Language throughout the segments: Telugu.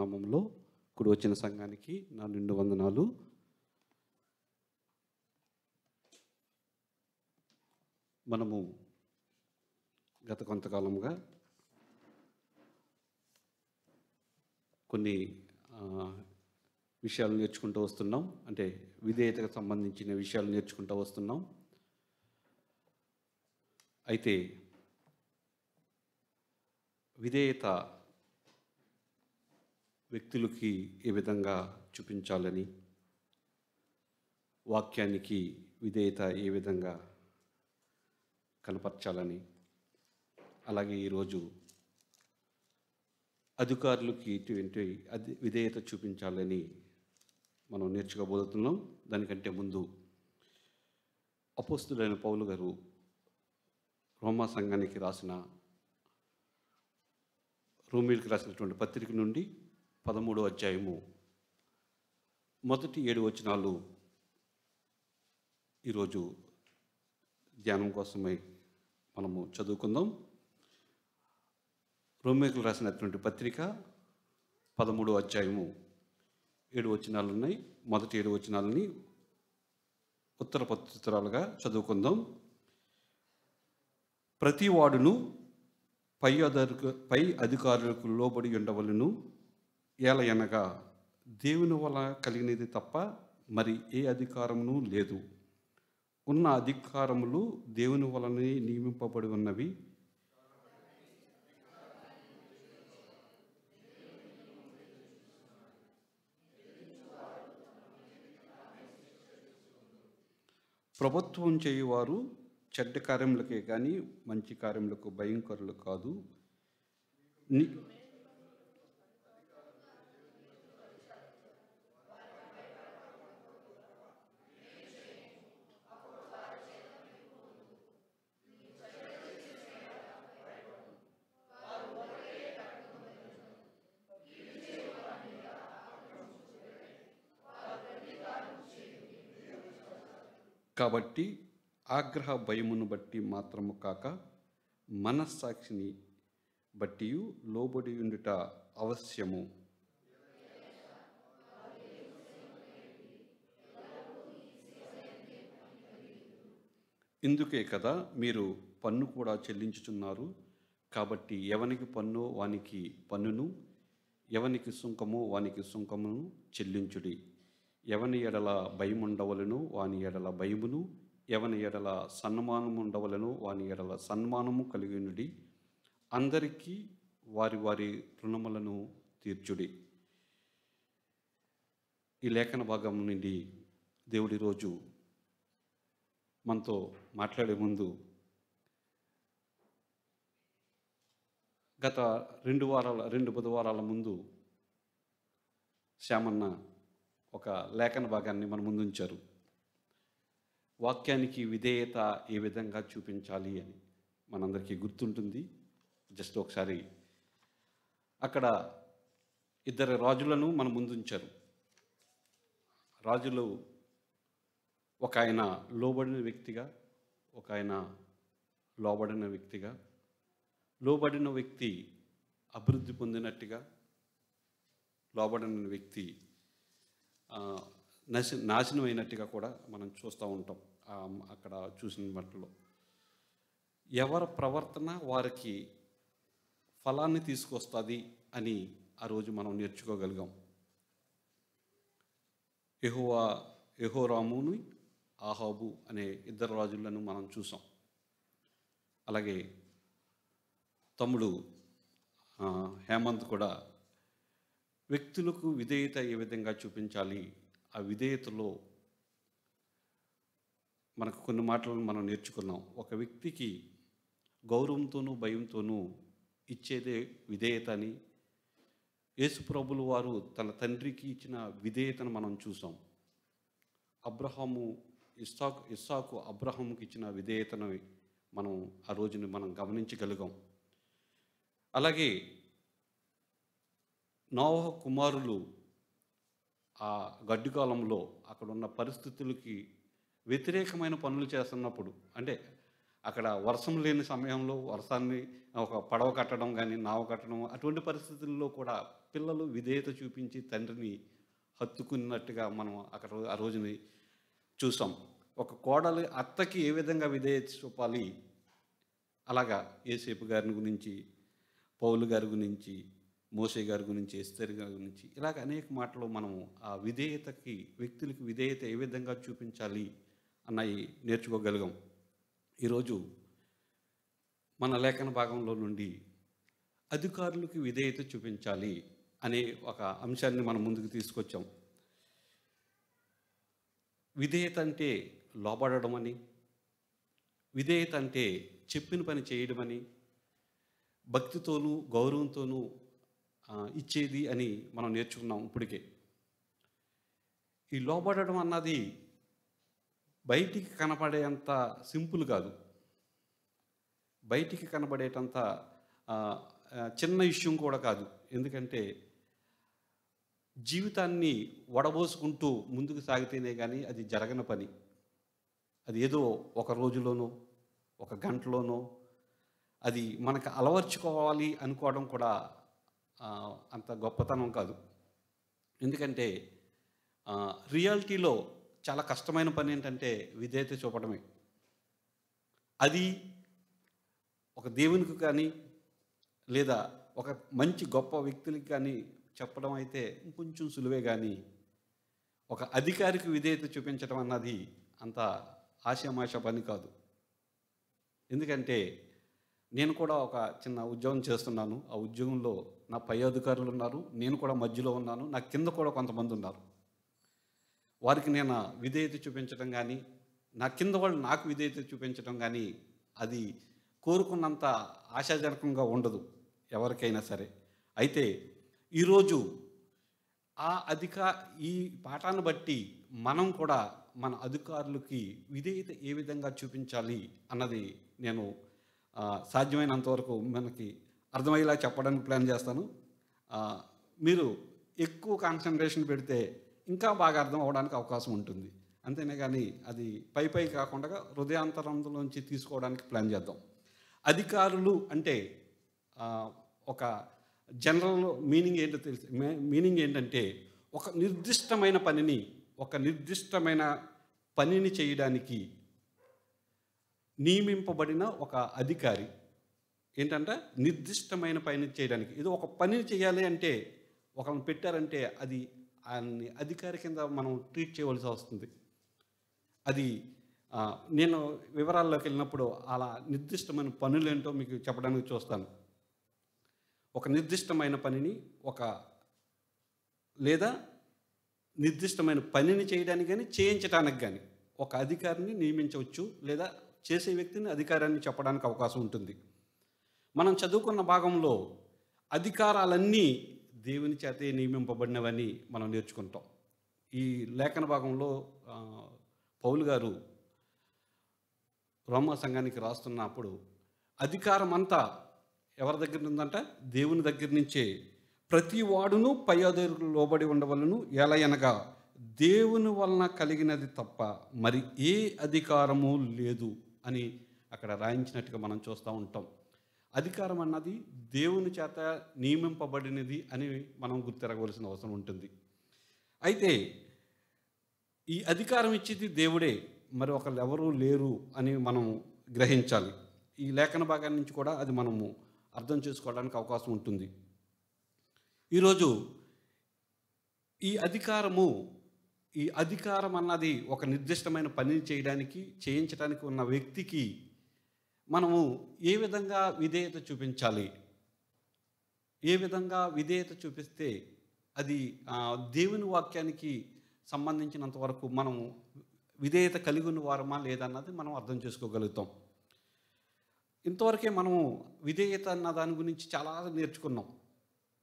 నామంలో కూడి వచ్చిన సంఘానికి నా నిండు వందనాలు. మనము గత కొంతకాలంగా కొన్ని విషయాలు నేర్చుకుంటూ వస్తున్నాం. అంటే విధేయతకు సంబంధించిన విషయాలు నేర్చుకుంటూ వస్తున్నాం. అయితే విధేయత వ్యక్తులకి ఏ విధంగా చూపించాలని, వాక్యానికి విధేయత ఏ విధంగా కనపరచాలని, అలాగే ఈరోజు అధికారులకి ఇటువంటి విధేయత చూపించాలని మనం నేర్చుకోబోతున్నాం. దానికంటే ముందు అపోస్తులైన పౌలు గారు రోమా సంఘానికి రోమీయులకు రాసినటువంటి పత్రిక నుండి 13వ అధ్యాయము మొదటి 7 వచనాలు ఈరోజు ధ్యానం కోసమై మనము చదువుకుందాం. రోమీయులకు రాసినటువంటి పత్రిక 13వ అధ్యాయము 7 వచనాలు ఉన్నాయి. మొదటి 7 వచనాలని ఉత్తర ప్రత్యుత్తరాలుగా చదువుకుందాం. ప్రతి వాడును పై అధికారులకు లోబడి ఉండవలను, ఏలయనగా దేవుని వల్ల కలిగినది తప్ప మరి ఏ అధికారమును లేదు. ఉన్న అధికారములు దేవుని వలనే నియమింపబడి ఉన్నవి. ప్రభుత్వం చేయువారు చెడ్డ కార్యములకే కానీ మంచి కార్యములకు భయంకరులు కాదు. కాబట్టి ఆగ్రహ భయమును బట్టి మాత్రము కాక మనస్సాక్షిని బట్టి లోబడి ఉండుట అవశ్యము. ఇందుకే కదా మీరు పన్ను కూడా చెల్లించుచున్నారు. కాబట్టి ఎవనికి పన్ను వానికి పన్నును, ఎవనికి సుంకము వానికి సుంకమును చెల్లించుడి. ఎవని ఎడల భయముండవలను వాని ఎడల భయమును, ఎవని ఎడల సన్మానము ఉండవలను వాని ఎడల సన్మానము కలిగినుడి. అందరికీ వారి వారి రుణములను తీర్చుడి. ఈ లేఖన భాగం నుండి దేవుడి రోజు మనతో మాట్లాడే ముందు గత 2 బుధవారాల ముందు శ్యామన్న ఒక లేఖన భాగాన్ని మన ముందుంచారు. వాక్యానికి విధేయత ఏ విధంగా చూపించాలి అని మనందరికీ గుర్తుంటుంది. జస్ట్ ఒకసారి అక్కడ 2 రాజులను మన ముందుంచారు. రాజులు ఒక ఆయన లోబడిన వ్యక్తిగా, ఒక ఆయన లోబడిన వ్యక్తిగా, లోబడిన వ్యక్తి అభివృద్ధి పొందినట్టుగా, లోబడిన వ్యక్తి నాశనం అయినట్టుగా కూడా మనం చూస్తూ ఉంటాం. అక్కడ చూసిన వాటిలో ఎవరి ప్రవర్తన వారికి ఫలాన్ని తీసుకొస్తుంది అని ఆ రోజు మనం నేర్చుకోగలిగాం. యెహోరామును, ఆహాబు అనే 2 రాజులను మనం చూసాం. అలాగే తమ్ముడు హేమంత్ కూడా వ్యక్తులకు విధేయత ఏ విధంగా చూపించాలి, ఆ విధేయతలో మనకు కొన్ని మాటలను మనం నేర్చుకున్నాం. ఒక వ్యక్తికి గౌరవంతోనూ భయంతోనూ ఇచ్చేదే విధేయత అని యేసుప్రభుల వారు తన తండ్రికి ఇచ్చిన విధేయతను మనం చూసాం. ఇస్సాకు అబ్రహాముకి ఇచ్చిన విధేయతను మనం ఆ రోజుని మనం గమనించగలిగాం. అలాగే నోవహు కుమారులు ఆ గడ్డు కాలంలో అక్కడున్న పరిస్థితులకి వ్యతిరేకమైన పనులు చేస్తున్నప్పుడు, అంటే అక్కడ వర్షం లేని సమయంలో వర్షాన్ని ఒక పడవ కట్టడం కానీ, నావ కట్టడం అటువంటి పరిస్థితుల్లో కూడా పిల్లలు విధేయత చూపించి తండ్రిని హత్తుకున్నట్టుగా మనం అక్కడ ఆ రోజుని చూసాం. ఒక కోడలు అత్తకి ఏ విధంగా విధేయత చూపాలి, అలాగా యేసేపు గారిని గురించి, పౌలు గారి గురించి, మోషే గారి గురించి, ఎస్తేరు గారి గురించి ఇలాగ అనేక మాటలు మనము ఆ విధేయతకి, వ్యక్తులకి విధేయత ఏ విధంగా చూపించాలి అన్నవి నేర్చుకోగలిగాం. ఈరోజు మన లేఖన భాగంలో నుండి అధికారులకు విధేయత చూపించాలి అనే ఒక అంశాన్ని మనం ముందుకు తీసుకొచ్చాం. విధేయత అంటే లోబడడం అని, విధేయత అంటే చెప్పిన పని చేయడమని, భక్తితోనూ గౌరవంతోనూ ఇచ్చేది అని మనం నేర్చుకున్నాం ఇప్పటికే. ఈ లోబడడం అన్నది బయటికి కనపడేంత సింపుల్ కాదు, బయటికి కనబడేటంత చిన్న విషయం కూడా కాదు. ఎందుకంటే జీవితాన్ని వడబోసుకుంటూ ముందుకు సాగితేనే కానీ అది జరగని పని. అది ఏదో ఒక రోజులోనో ఒక గంటలోనో అది మనకు అలవర్చుకోవాలి అనుకోవడం కూడా అంత గొప్పతనం కాదు. ఎందుకంటే రియాలిటీలో చాలా కష్టమైన పని ఏంటంటే విధేయత చూపడమే. అది ఒక దేవునికి కానీ లేదా ఒక మంచి గొప్ప వ్యక్తులకి కానీ చెప్పడం అయితే ఇంకొంచెం సులువే, కానీ ఒక అధికారికి విధేయత చూపించడం అన్నది అంత ఆషామాష పని కాదు. ఎందుకంటే నేను కూడా ఒక చిన్న ఉద్యోగం చేస్తున్నాను. ఆ ఉద్యోగంలో నా పై అధికారులు ఉన్నారు, నేను కూడా మధ్యలో ఉన్నాను, నా కింద కూడా కొంతమంది ఉన్నారు. వారికి నేను విధేయత చూపించడం కానీ, నా కింద వాళ్ళు నాకు విధేయత చూపించడం కానీ అది కోరుకున్నంత ఆశాజనకంగా ఉండదు ఎవరికైనా సరే. అయితే ఈరోజు ఈ పాఠాన్ని బట్టి మనం కూడా మన అధికారులకి విధేయత ఏ విధంగా చూపించాలి అన్నది నేను సాధ్యమైనంతవరకు మనకి అర్థమయ్యేలా చెప్పడానికి ప్లాన్ చేస్తాను. మీరు ఎక్కువ కాన్సన్ట్రేషన్ పెడితే ఇంకా బాగా అర్థం అవ్వడానికి అవకాశం ఉంటుంది. అంతేనే కానీ అది పై కాకుండా హృదయాంతరంలోంచి తీసుకోవడానికి ప్లాన్ చేద్దాం. అధికారులు అంటే ఒక జనరల్ మీనింగ్ ఏంటంటే ఒక నిర్దిష్టమైన పనిని చేయడానికి నియమింపబడిన ఒక అధికారి. ఏంటంటే నిర్దిష్టమైన పని చేయడానికి, ఏదో ఒక పనిని చేయాలి అంటే ఒకరిని పెట్టారంటే అది ఆయన్ని అధికారి కింద మనం ట్రీట్ చేయవలసి వస్తుంది. అది నేను వివరాల్లోకి వెళ్ళినప్పుడు అలా నిర్దిష్టమైన పనులు ఏంటో మీకు చెప్పడానికి చూస్తాను. ఒక నిర్దిష్టమైన పనిని లేదా నిర్దిష్టమైన పనిని చేయడానికి కానీ చేయించడానికి కానీ ఒక అధికారిని నియమించవచ్చు, లేదా చేసే వ్యక్తిని అధికారాన్ని చెప్పడానికి అవకాశం ఉంటుంది. మనం చదువుకున్న భాగంలో అధికారాలన్నీ దేవుని చేతే నియమింపబడినవని మనం నేర్చుకుంటాం. ఈ లేఖన భాగంలో పౌలు గారు రోమా సంఘానికి రాస్తున్నప్పుడు అధికారం అంతా ఎవరి దగ్గర ఉందంట? దేవుని దగ్గర నుంచే. ప్రతి వాడును పై అధికారులకు లోబడి ఉండవలను, ఎలయనగా దేవుని వలన కలిగినది తప్ప మరి ఏ అధికారము లేదు అని అక్కడ రాయించినట్టుగా మనం చూస్తూ ఉంటాం. అధికారం అన్నది దేవుని చేత నియమింపబడినది అని మనం గుర్తిరగవలసిన అవసరం ఉంటుంది. అయితే ఈ అధికారం ఇచ్చేది దేవుడే, మరి ఒకళ్ళు ఎవరూ లేరు అని మనం గ్రహించాలి. ఈ లేఖన భాగాన్ని నుంచి కూడా అది మనము అర్థం చేసుకోవడానికి అవకాశం ఉంటుంది. ఈరోజు ఈ అధికారం అన్నది ఒక నిర్దిష్టమైన పనిని చేయించడానికి ఉన్న వ్యక్తికి మనము ఏ విధంగా విధేయత చూపించాలి, ఏ విధంగా విధేయత చూపిస్తే అది దేవుని వాక్యానికి సంబంధించినంత వరకు మనము విధేయత కలిగి ఉన్న వారమా లేదన్నది మనం అర్థం చేసుకోగలుగుతాం. ఇంతవరకే మనము విధేయత అన్న దాని గురించి చాలా నేర్చుకున్నాం.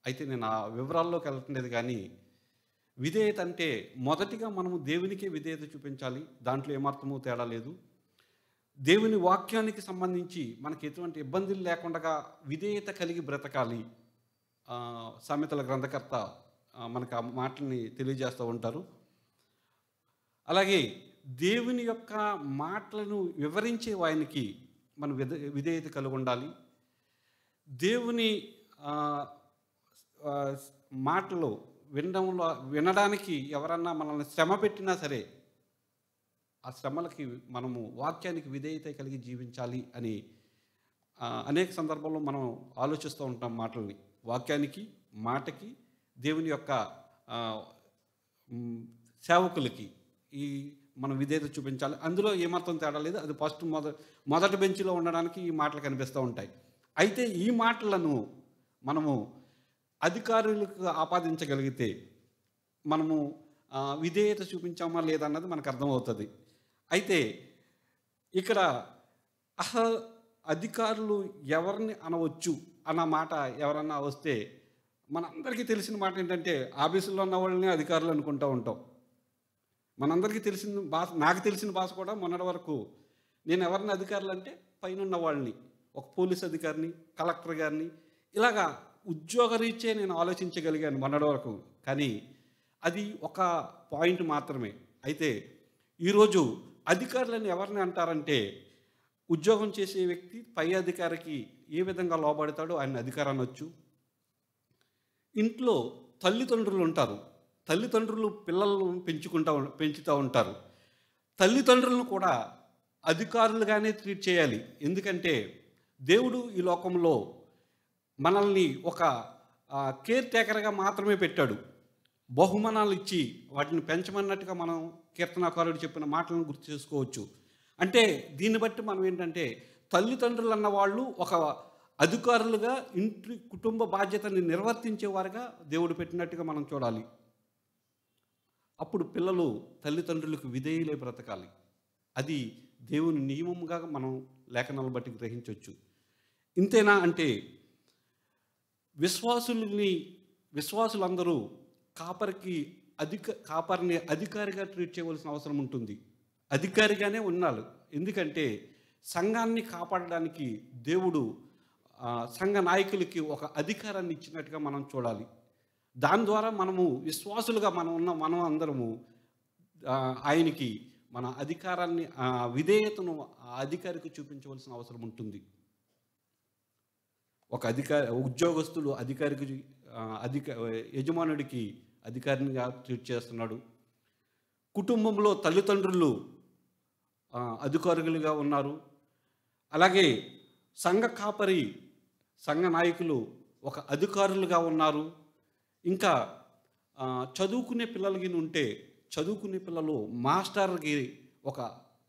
అయితే నేను ఆ వివరాల్లోకి వెళ్ళట్లేదు, కానీ విధేయత అంటే మొదటిగా మనము దేవునికే విధేయత చూపించాలి. దాంట్లో ఏమాత్రమూ తేడా లేదు. దేవుని వాక్యానికి సంబంధించి మనకి ఎటువంటి ఇబ్బందులు లేకుండా విధేయత కలిగి బ్రతకాలి. సామెతల గ్రంథకర్త మనకు ఆ మాటల్ని తెలియజేస్తూ ఉంటారు. అలాగే దేవుని యొక్క మాటలను వివరించే వానికి మనం విధేయత కలిగి ఉండాలి. దేవుని ఆహ్, ఆహ్, మాటలు వినడానికి ఎవరన్నా మనల్ని శ్రమ పెట్టినా సరే, ఆ శ్రమలకి మనము వాక్యానికి విధేయత కలిగి జీవించాలి అని అనేక సందర్భాల్లో మనం ఆలోచిస్తూ ఉంటాం మాటల్ని. వాక్యానికి, మాటకి, దేవుని యొక్క ఆహ్, హ్మ్, సేవకులకి ఈ మనం విధేయత చూపించాలి. అందులో ఏమాత్రం తేడా లేదు. అది మొదటి బెంచ్‌లో ఉండడానికి ఈ మాటలు కనిపిస్తూ ఉంటాయి. అయితే ఈ మాటలను మనము అధికారులకు ఆపాదించగలిగితే మనము విధేయత చూపించామా లేదా అన్నది మనకు అర్థమవుతుంది. అయితే ఇక్కడ అధికారులు ఎవరిని అనవచ్చు అన్న మాట ఎవరన్నా వస్తే మనందరికీ తెలిసిన మాట ఏంటంటే, ఆఫీసులో ఉన్న వాళ్ళని అధికారులు అనుకుంటూ ఉంటాం. మనందరికీ తెలిసిన భాష, నాకు తెలిసిన భాష కూడా మొన్నటి వరకు నేను ఎవరిని అధికారులు అంటే పైనున్న వాళ్ళని, ఒక పోలీస్ అధికారిని, కలెక్టర్ గారిని, ఇలాగా ఉద్యోగరీత్యా నేను ఆలోచించగలిగాను మొన్నటి వరకు. కానీ అది ఒక పాయింట్ మాత్రమే. అయితే ఈరోజు అధికారులను ఎవరిని అంటారంటే, ఉద్యోగం చేసే వ్యక్తి పై అధికారికి ఏ విధంగా లోబడతాడో ఆయన అధికారి అనొచ్చు. ఇంట్లో తల్లిదండ్రులు ఉంటారు. తల్లిదండ్రులు పిల్లలను పెంచుతూ ఉంటారు. తల్లిదండ్రులను కూడా అధికారులుగానే ట్రీట్ చేయాలి. ఎందుకంటే దేవుడు ఈ లోకంలో మనల్ని ఒక కేర్ టేకర్గా మాత్రమే పెట్టాడు. బహుమానాలు ఇచ్చి వాటిని పెంచమన్నట్టుగా మనం కీర్తనాకారుడు చెప్పిన మాటలను గుర్తు చేసుకోవచ్చు. అంటే దీన్ని బట్టి మనం ఏంటంటే, తల్లిదండ్రులు అన్న వాళ్ళు ఒక అధికారులుగా ఇంటి కుటుంబ బాధ్యతని నిర్వర్తించేవారుగా దేవుడు పెట్టినట్టుగా మనం చూడాలి. అప్పుడు పిల్లలు తల్లిదండ్రులకు విధేయులై బ్రతకాలి. అది దేవుని నియమంగా మనం లేఖనాలను బట్టి గ్రహించవచ్చు. ఇంతేనా అంటే, విశ్వాసులందరూ కాపరిని అధికారిగా ట్రీట్ చేయవలసిన అవసరం ఉంటుంది. అధికారిగానే ఉన్నారు. ఎందుకంటే సంఘాన్ని కాపాడడానికి దేవుడు సంఘ నాయకులకి ఒక అధికారాన్ని ఇచ్చినట్టుగా మనం చూడాలి. దాని ద్వారా మనము విశ్వాసులుగా మనం అందరము ఆయనకి మన అధికారాన్ని, విధేయతను ఆ అధికారికి చూపించవలసిన అవసరం ఉంటుంది. ఒక ఉద్యోగస్తులు అధికారికి యజమానుడికి అధికారినిగా ట్రీట్ చేస్తున్నాడు. కుటుంబంలో తల్లిదండ్రులు అధికారులుగా ఉన్నారు. అలాగే సంఘ నాయకులు ఒక అధికారులుగా ఉన్నారు. ఇంకా చదువుకునే పిల్లలకి ఉంటే చదువుకునే పిల్లలు మాస్టర్కి ఒక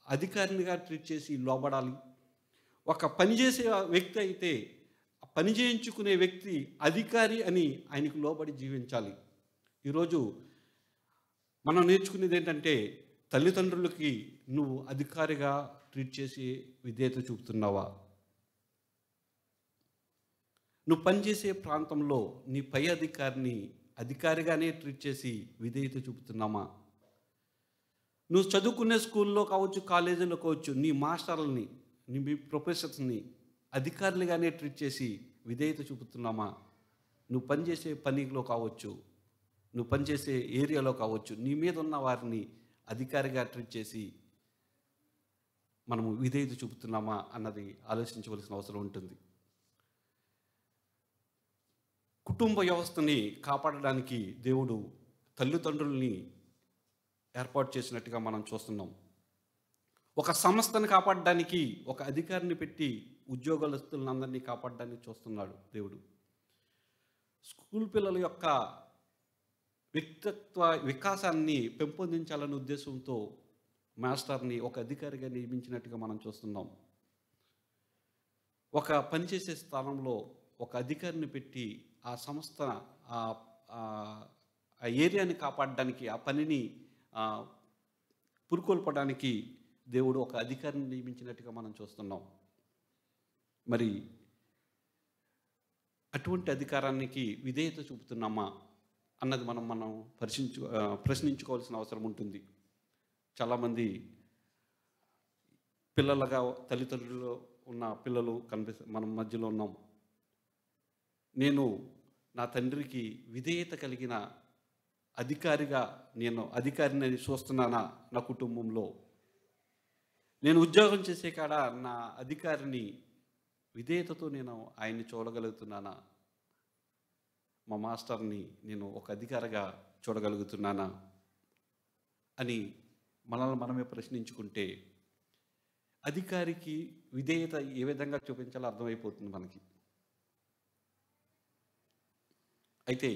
అధికారినిగా ట్రీట్ చేసి లోబడాలి. ఒక పనిచేసే వ్యక్తి అయితే పని చేయించుకునే వ్యక్తి అధికారి అని ఆయనకు లోబడి జీవించాలి. ఈరోజు మనం నేర్చుకునేది ఏంటంటే, తల్లిదండ్రులకి నువ్వు అధికారిగా ట్రీట్ చేసి విధేయత చూపుతున్నావా? నువ్వు పనిచేసే ప్రాంతంలో నీ పై అధికారిని అధికారిగానే ట్రీట్ చేసి విధేయత చూపుతున్నామా? నువ్వు చదువుకునే స్కూల్లో కావచ్చు, కాలేజీలో కావచ్చు, నీ మాస్టర్లని, మీ ప్రొఫెసర్స్ని అధికారులుగానే ట్రీట్ చేసి విధేయత చూపుతున్నామా? నువ్వు పనిచేసే పనిలో కావచ్చు, నువ్వు పనిచేసే ఏరియాలో కావచ్చు, నీ మీద ఉన్న వారిని అధికారిగా ట్రీట్ చేసి మనము విధేయత చూపుతున్నామా అన్నది ఆలోచించవలసిన అవసరం ఉంటుంది. కుటుంబ వ్యవస్థని కాపాడడానికి దేవుడు తల్లిదండ్రుల్ని ఏర్పాటు చేసినట్టుగా మనం చూస్తున్నాం. ఒక సంస్థను కాపాడడానికి ఒక అధికారిని పెట్టి ఉద్యోగస్తులందరినీ కాపాడడానికి చూస్తున్నాడు దేవుడు. స్కూల్ పిల్లల యొక్క వ్యక్తిత్వ వికాసాన్ని పెంపొందించాలనే ఉద్దేశంతో మాస్టర్ని ఒక అధికారిగా నియమించినట్టుగా మనం చూస్తున్నాం. ఒక పనిచేసే స్థానంలో ఒక అధికారిని పెట్టి ఆ సంస్థ ఆ ఏరియాని కాపాడడానికి, ఆ పనిని పురుకొల్పడానికి దేవుడు ఒక అధికారిని నియమించినట్టుగా మనం చూస్తున్నాం. మరి అటువంటి అధికారానికి విధేయత చూపుతున్నామా అన్నది మనం ప్రశ్నించుకోవాల్సిన అవసరం ఉంటుంది. చాలామంది పిల్లలుగా తల్లిదండ్రులు ఉన్న పిల్లలు మన మధ్యలో ఉన్నాం. నేను నా తండ్రికి విధేయత కలిగిన అధికారిని చూస్తున్నానా నా కుటుంబంలో? నేను ఉద్యోగం చేసే కాడ నా అధికారిని విధేయతతో నేను ఆయన్ని చూడగలుగుతున్నానా? మా మాస్టర్ని నేను ఒక అధికారిగా చూడగలుగుతున్నానా అని మనల్ని మనమే ప్రశ్నించుకుంటే అధికారికి విధేయత ఏ విధంగా చూపించాలో అర్థమైపోతుంది మనకి. అయితే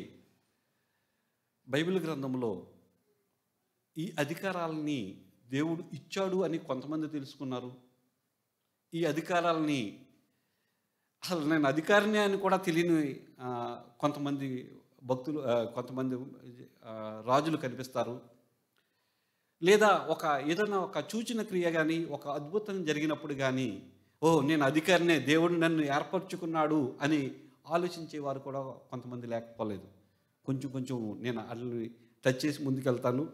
బైబిల్ గ్రంథంలో ఈ అధికారాలని దేవుడు ఇచ్చాడు అని కొంతమంది తెలుసుకున్నారు. ఈ అధికారాలని అసలు నేను అధికారిని అని కూడా తెలియని కొంతమంది భక్తులు, కొంతమంది రాజులు కనిపిస్తారు. లేదా ఏదైనా ఒక సూచన క్రియ కానీ, ఒక అద్భుతం జరిగినప్పుడు కానీ, నేను అధికారినే, దేవుడు నన్ను ఏర్పరచుకున్నాడు అని ఆలోచించేవారు కూడా కొంతమంది లేకపోలేదు. కొంచెం నేను వాళ్ళని టచ్ చేసి ముందుకెళ్తాను.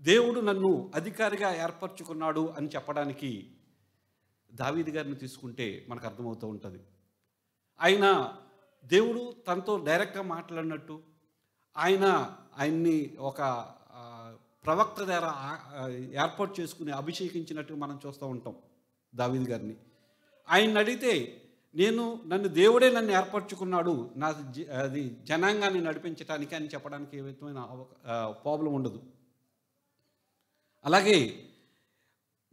దేవుడు నన్ను అధికారిగా ఏర్పరచుకున్నాడు అని చెప్పడానికి దావీదు గారిని తీసుకుంటే మనకు అర్థమవుతూ ఉంటుంది. దేవుడు తనతో డైరెక్ట్గా మాట్లాడినట్టు, ఆయన్ని ఒక ప్రవక్త ద్వారా ఏర్పాటు చేసుకుని అభిషేకించినట్టు మనం చూస్తూ ఉంటాం దావీదు గారిని. ఆయన్ని అడిగితే నన్ను దేవుడే నన్ను ఏర్పరచుకున్నాడు, అది జనాంగాన్ని నడిపించడానికి అని చెప్పడానికి ఏ విధమైన ప్రాబ్లం ఉండదు. అలాగే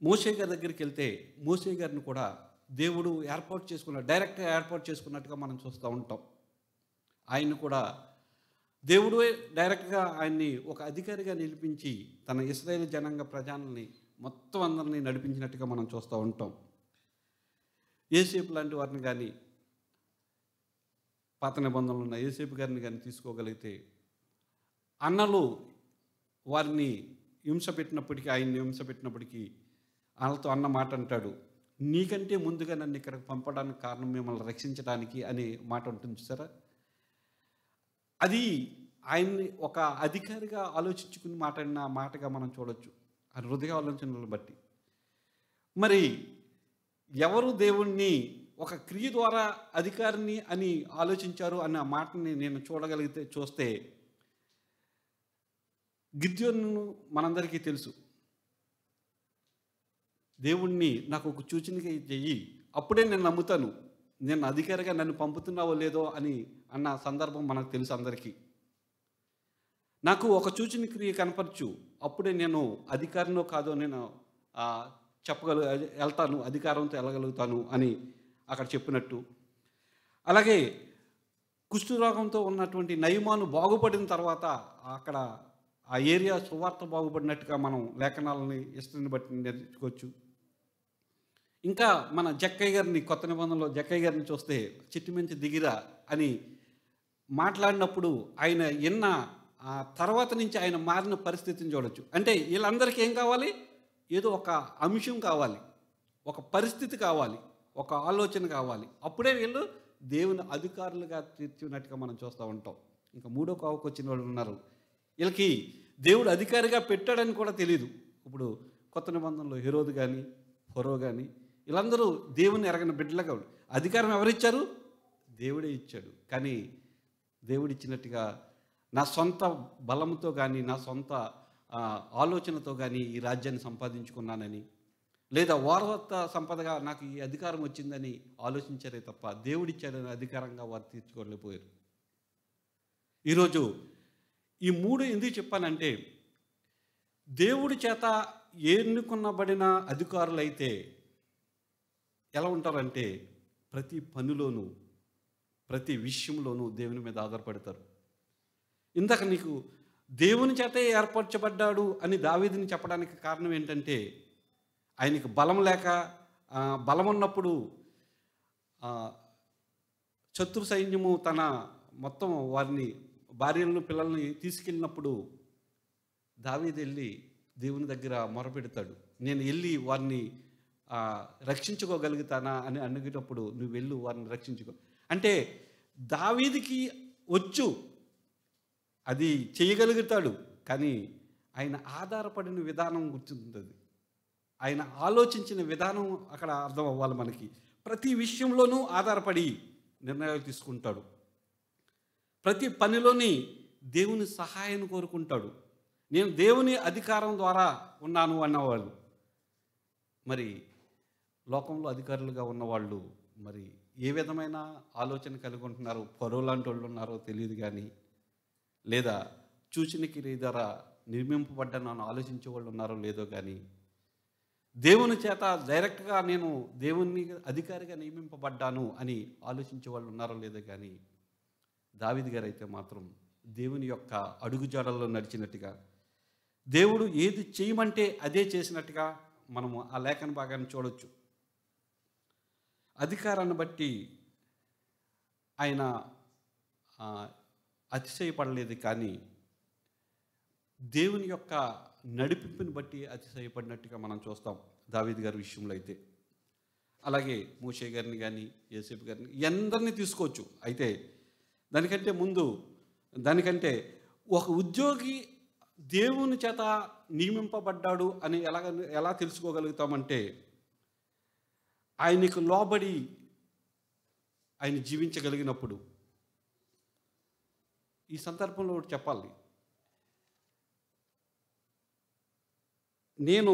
మోషే గారి దగ్గరికి వెళ్తే మోషే గారిని కూడా దేవుడు డైరెక్ట్గా ఏర్పాటు చేసుకున్నట్టుగా మనం చూస్తూ ఉంటాం. ఆయన్ని కూడా దేవుడు డైరెక్ట్గా ఆయన్ని ఒక అధికారిగా నిలిపించి తన ఇశ్రాయేలు జనాంగ ప్రజల్ని మొత్తం అందరినీ నడిపించినట్టుగా మనం చూస్తూ ఉంటాం. యోసేపు లాంటి వారిని కానీ, పాత నిబంధనలు ఉన్న యోసేపు గారిని కానీ తీసుకోగలిగితే, అన్నలు వారిని ఆయన్ని హింస పెట్టినప్పటికీ వాళ్ళతో అన్న మాట అంటాడు, నీకంటే ముందుగా నన్ను ఇక్కడికి పంపడానికి కారణం మిమ్మల్ని రక్షించడానికి అనే మాట ఉంటుంది చూసారా. అది ఆయన్ని ఒక అధికారిగా ఆలోచించుకుని మాట్లాడిన మాటగా మనం చూడొచ్చు, ఆ హృదయ ఆలోచనలను బట్టి. మరి ఎవరు దేవుణ్ణి ఒక క్రియ ద్వారా అధికారిని అని ఆలోచించారు అన్న మాటని నేను చూస్తే గిద్యోనును మనందరికీ తెలుసు. దేవుణ్ణి నాకు ఒక సూచనగా చెయ్యి, అప్పుడే నేను నమ్ముతాను, నేను అధికారిగా నన్ను పంపుతున్నావో లేదో అని అన్న సందర్భం మనకు తెలుసు అందరికీ. నాకు ఒక సూచన క్రియ కనపరచు, అప్పుడే నేను అధికారినో కాదో నేను వెళ్తాను, అధికారంతో వెళ్ళగలుగుతాను అని అక్కడ చెప్పినట్టు. అలాగే కుష్ఠరోగంతో ఉన్నటువంటి నయమాను బాగుపడిన తర్వాత అక్కడ ఆ ఏరియా సువార్త బాగుపడినట్టుగా మనం లేఖనాలని ఇష్టాన్ని బట్టి నేర్చుకోవచ్చు. ఇంకా మన జక్కయ్య గారిని, కొత్త నిబంధనలో జక్కయ్య గారిని చూస్తే చెట్టు మించి దిగిరా అని మాట్లాడినప్పుడు ఆయన తర్వాత నుంచి ఆయన మారిన పరిస్థితిని చూడొచ్చు. అంటే వీళ్ళందరికీ ఏం కావాలి? ఏదో ఒక అంశం కావాలి, ఒక పరిస్థితి కావాలి, ఒక ఆలోచన కావాలి. అప్పుడే వీళ్ళు దేవుని అధికారులుగా తీర్చినట్టుగా మనం చూస్తూ ఉంటాం. ఇంకా మూడో కావుకు వచ్చిన వాళ్ళు ఉన్నారు, వీళ్ళకి దేవుడు అధికారిగా పెట్టాడని కూడా తెలియదు. ఇప్పుడు కొత్త నిబంధనలో హెరోదు కానీ, ఫరో కానీ, వీళ్ళందరూ దేవుని ఎరగని బిడ్డలుగా అధికారం ఎవరిచ్చారు? దేవుడే ఇచ్చాడు. కానీ దేవుడు ఇచ్చినట్టుగా నా సొంత బలంతో కానీ, నా సొంత ఆలోచనతో కానీ ఈ రాజ్యాన్ని సంపాదించుకున్నానని, లేదా వారసత్వ సంపదగా నాకు ఈ అధికారం వచ్చిందని ఆలోచించారే తప్ప దేవుడిచ్చాడని అధికారంగా వారు తీర్చుకోలేకపోయారు. ఈరోజు ఈ మూడు ఎందుకు చెప్పానంటే, దేవుడి చేత ఎన్నుకున్నబడిన అధికారులైతే ఎలా ఉంటారంటే ప్రతి పనిలోనూ, ప్రతి విషయంలోనూ దేవుని మీద ఆధారపడతారు. ఇందాక నీకు దేవుని చేతే ఏర్పరచబడ్డాడు అని దావీదుని చెప్పడానికి కారణం ఏంటంటే, ఆయనకి బలం లేక, బలం ఉన్నప్పుడు శత్రు సైన్యము తన మొత్తం వారిని, భార్యలను పిల్లల్ని తీసుకెళ్ళినప్పుడు దావీదు వెళ్ళి దేవుని దగ్గర మొరపెడతాడు, నేను వెళ్ళి వారిని రక్షించుకోగలుగుతానా అని అడిగినప్పుడు, నువ్వు వెళ్ళు వారిని రక్షించుకో అంటే దావీదుకి వచ్చు, అది చేయగలుగుతాడు. కానీ ఆయన ఆధారపడిన విధానం గుర్తుంటుంది, ఆయన ఆలోచించిన విధానం అక్కడ అర్థం అవ్వాలి మనకి. ప్రతి విషయంలోనూ ఆధారపడి నిర్ణయాలు తీసుకుంటాడు. ప్రతి పనిలోని దేవుని సహాయాన్ని కోరుకుంటాడు. నేను దేవుని అధికారం ద్వారా ఉన్నాను అన్నవాళ్ళు. మరి లోకంలో అధికారులుగా ఉన్నవాళ్ళు మరి ఏ విధమైన ఆలోచన కలిగి ఉంటున్నారు? ఫరో లాంటి వాళ్ళు ఉన్నారో తెలియదు కానీ, లేదా చూచిన క్రియ ద్వారా నిర్మింపబడ్డానని ఆలోచించే వాళ్ళు ఉన్నారో లేదో కానీ, దేవుని చేత డైరెక్ట్గా నేను దేవుని అధికారిగా నియమింపబడ్డాను అని ఆలోచించే వాళ్ళు ఉన్నారో లేదో కానీ, దావీదు గారు అయితే మాత్రం దేవుని యొక్క అడుగుజాడల్లో నడిచినట్టుగా, దేవుడు ఏది చేయమంటే అదే చేసినట్టుగా మనము ఆ లేఖన భాగాన్ని చూడొచ్చు. అధికారాన్ని బట్టి ఆయన అతిశయపడలేదు, కానీ దేవుని యొక్క నడిపింపుని బట్టి అతిశయపడినట్టుగా మనం చూస్తాం దావీదు గారి విషయంలో అయితే. అలాగే మోషే గారిని కానీ, యోసేపు గారిని, అందరినీ తీసుకోవచ్చు. అయితే దానికంటే ఒక ఉద్యోగి దేవుని చేత నియమింపబడ్డాడు అని ఎలా తెలుసుకోగలుగుతామంటే, ఆయనకు లోబడి ఆయన జీవించగలిగినప్పుడు. ఈ సందర్భంలో ఒకటి చెప్పాలి. నేను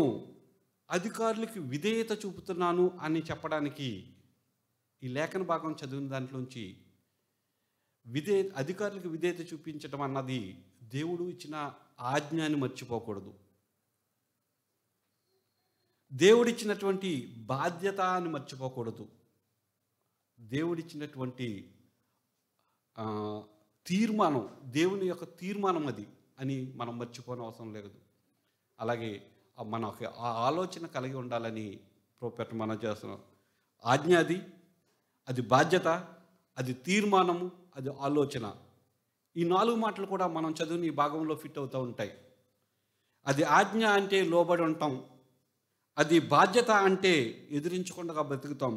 అధికారులకు విధేయత చూపుతున్నాను అని చెప్పడానికి ఈ లేఖన భాగం చదివిన దాంట్లోంచి అధికారులకు విధేయత చూపించడం అన్నది దేవుడు ఇచ్చిన ఆజ్ఞని మర్చిపోకూడదు. దేవుడిచ్చినటువంటి బాధ్యత అని మర్చిపోకూడదు. దేవుడిచ్చినటువంటి తీర్మానం, దేవుని యొక్క తీర్మానం అది అని మనం మర్చిపోని అవసరం లేదు. అలాగే మనకు ఆ ఆలోచన కలిగి ఉండాలని ప్రోపెట్ మనం చేస్తున్నాం. ఆజ్ఞ అది బాధ్యత, అది తీర్మానము, అది ఆలోచన. ఈ 4 మాటలు కూడా మనం చదివిన ఈ భాగంలో ఫిట్ అవుతూ ఉంటాయి. అది ఆజ్ఞ అంటే లోబడి ఉంటాం, అది బాధ్యత అంటే ఎదిరించకుండా బ్రతుకుతాం,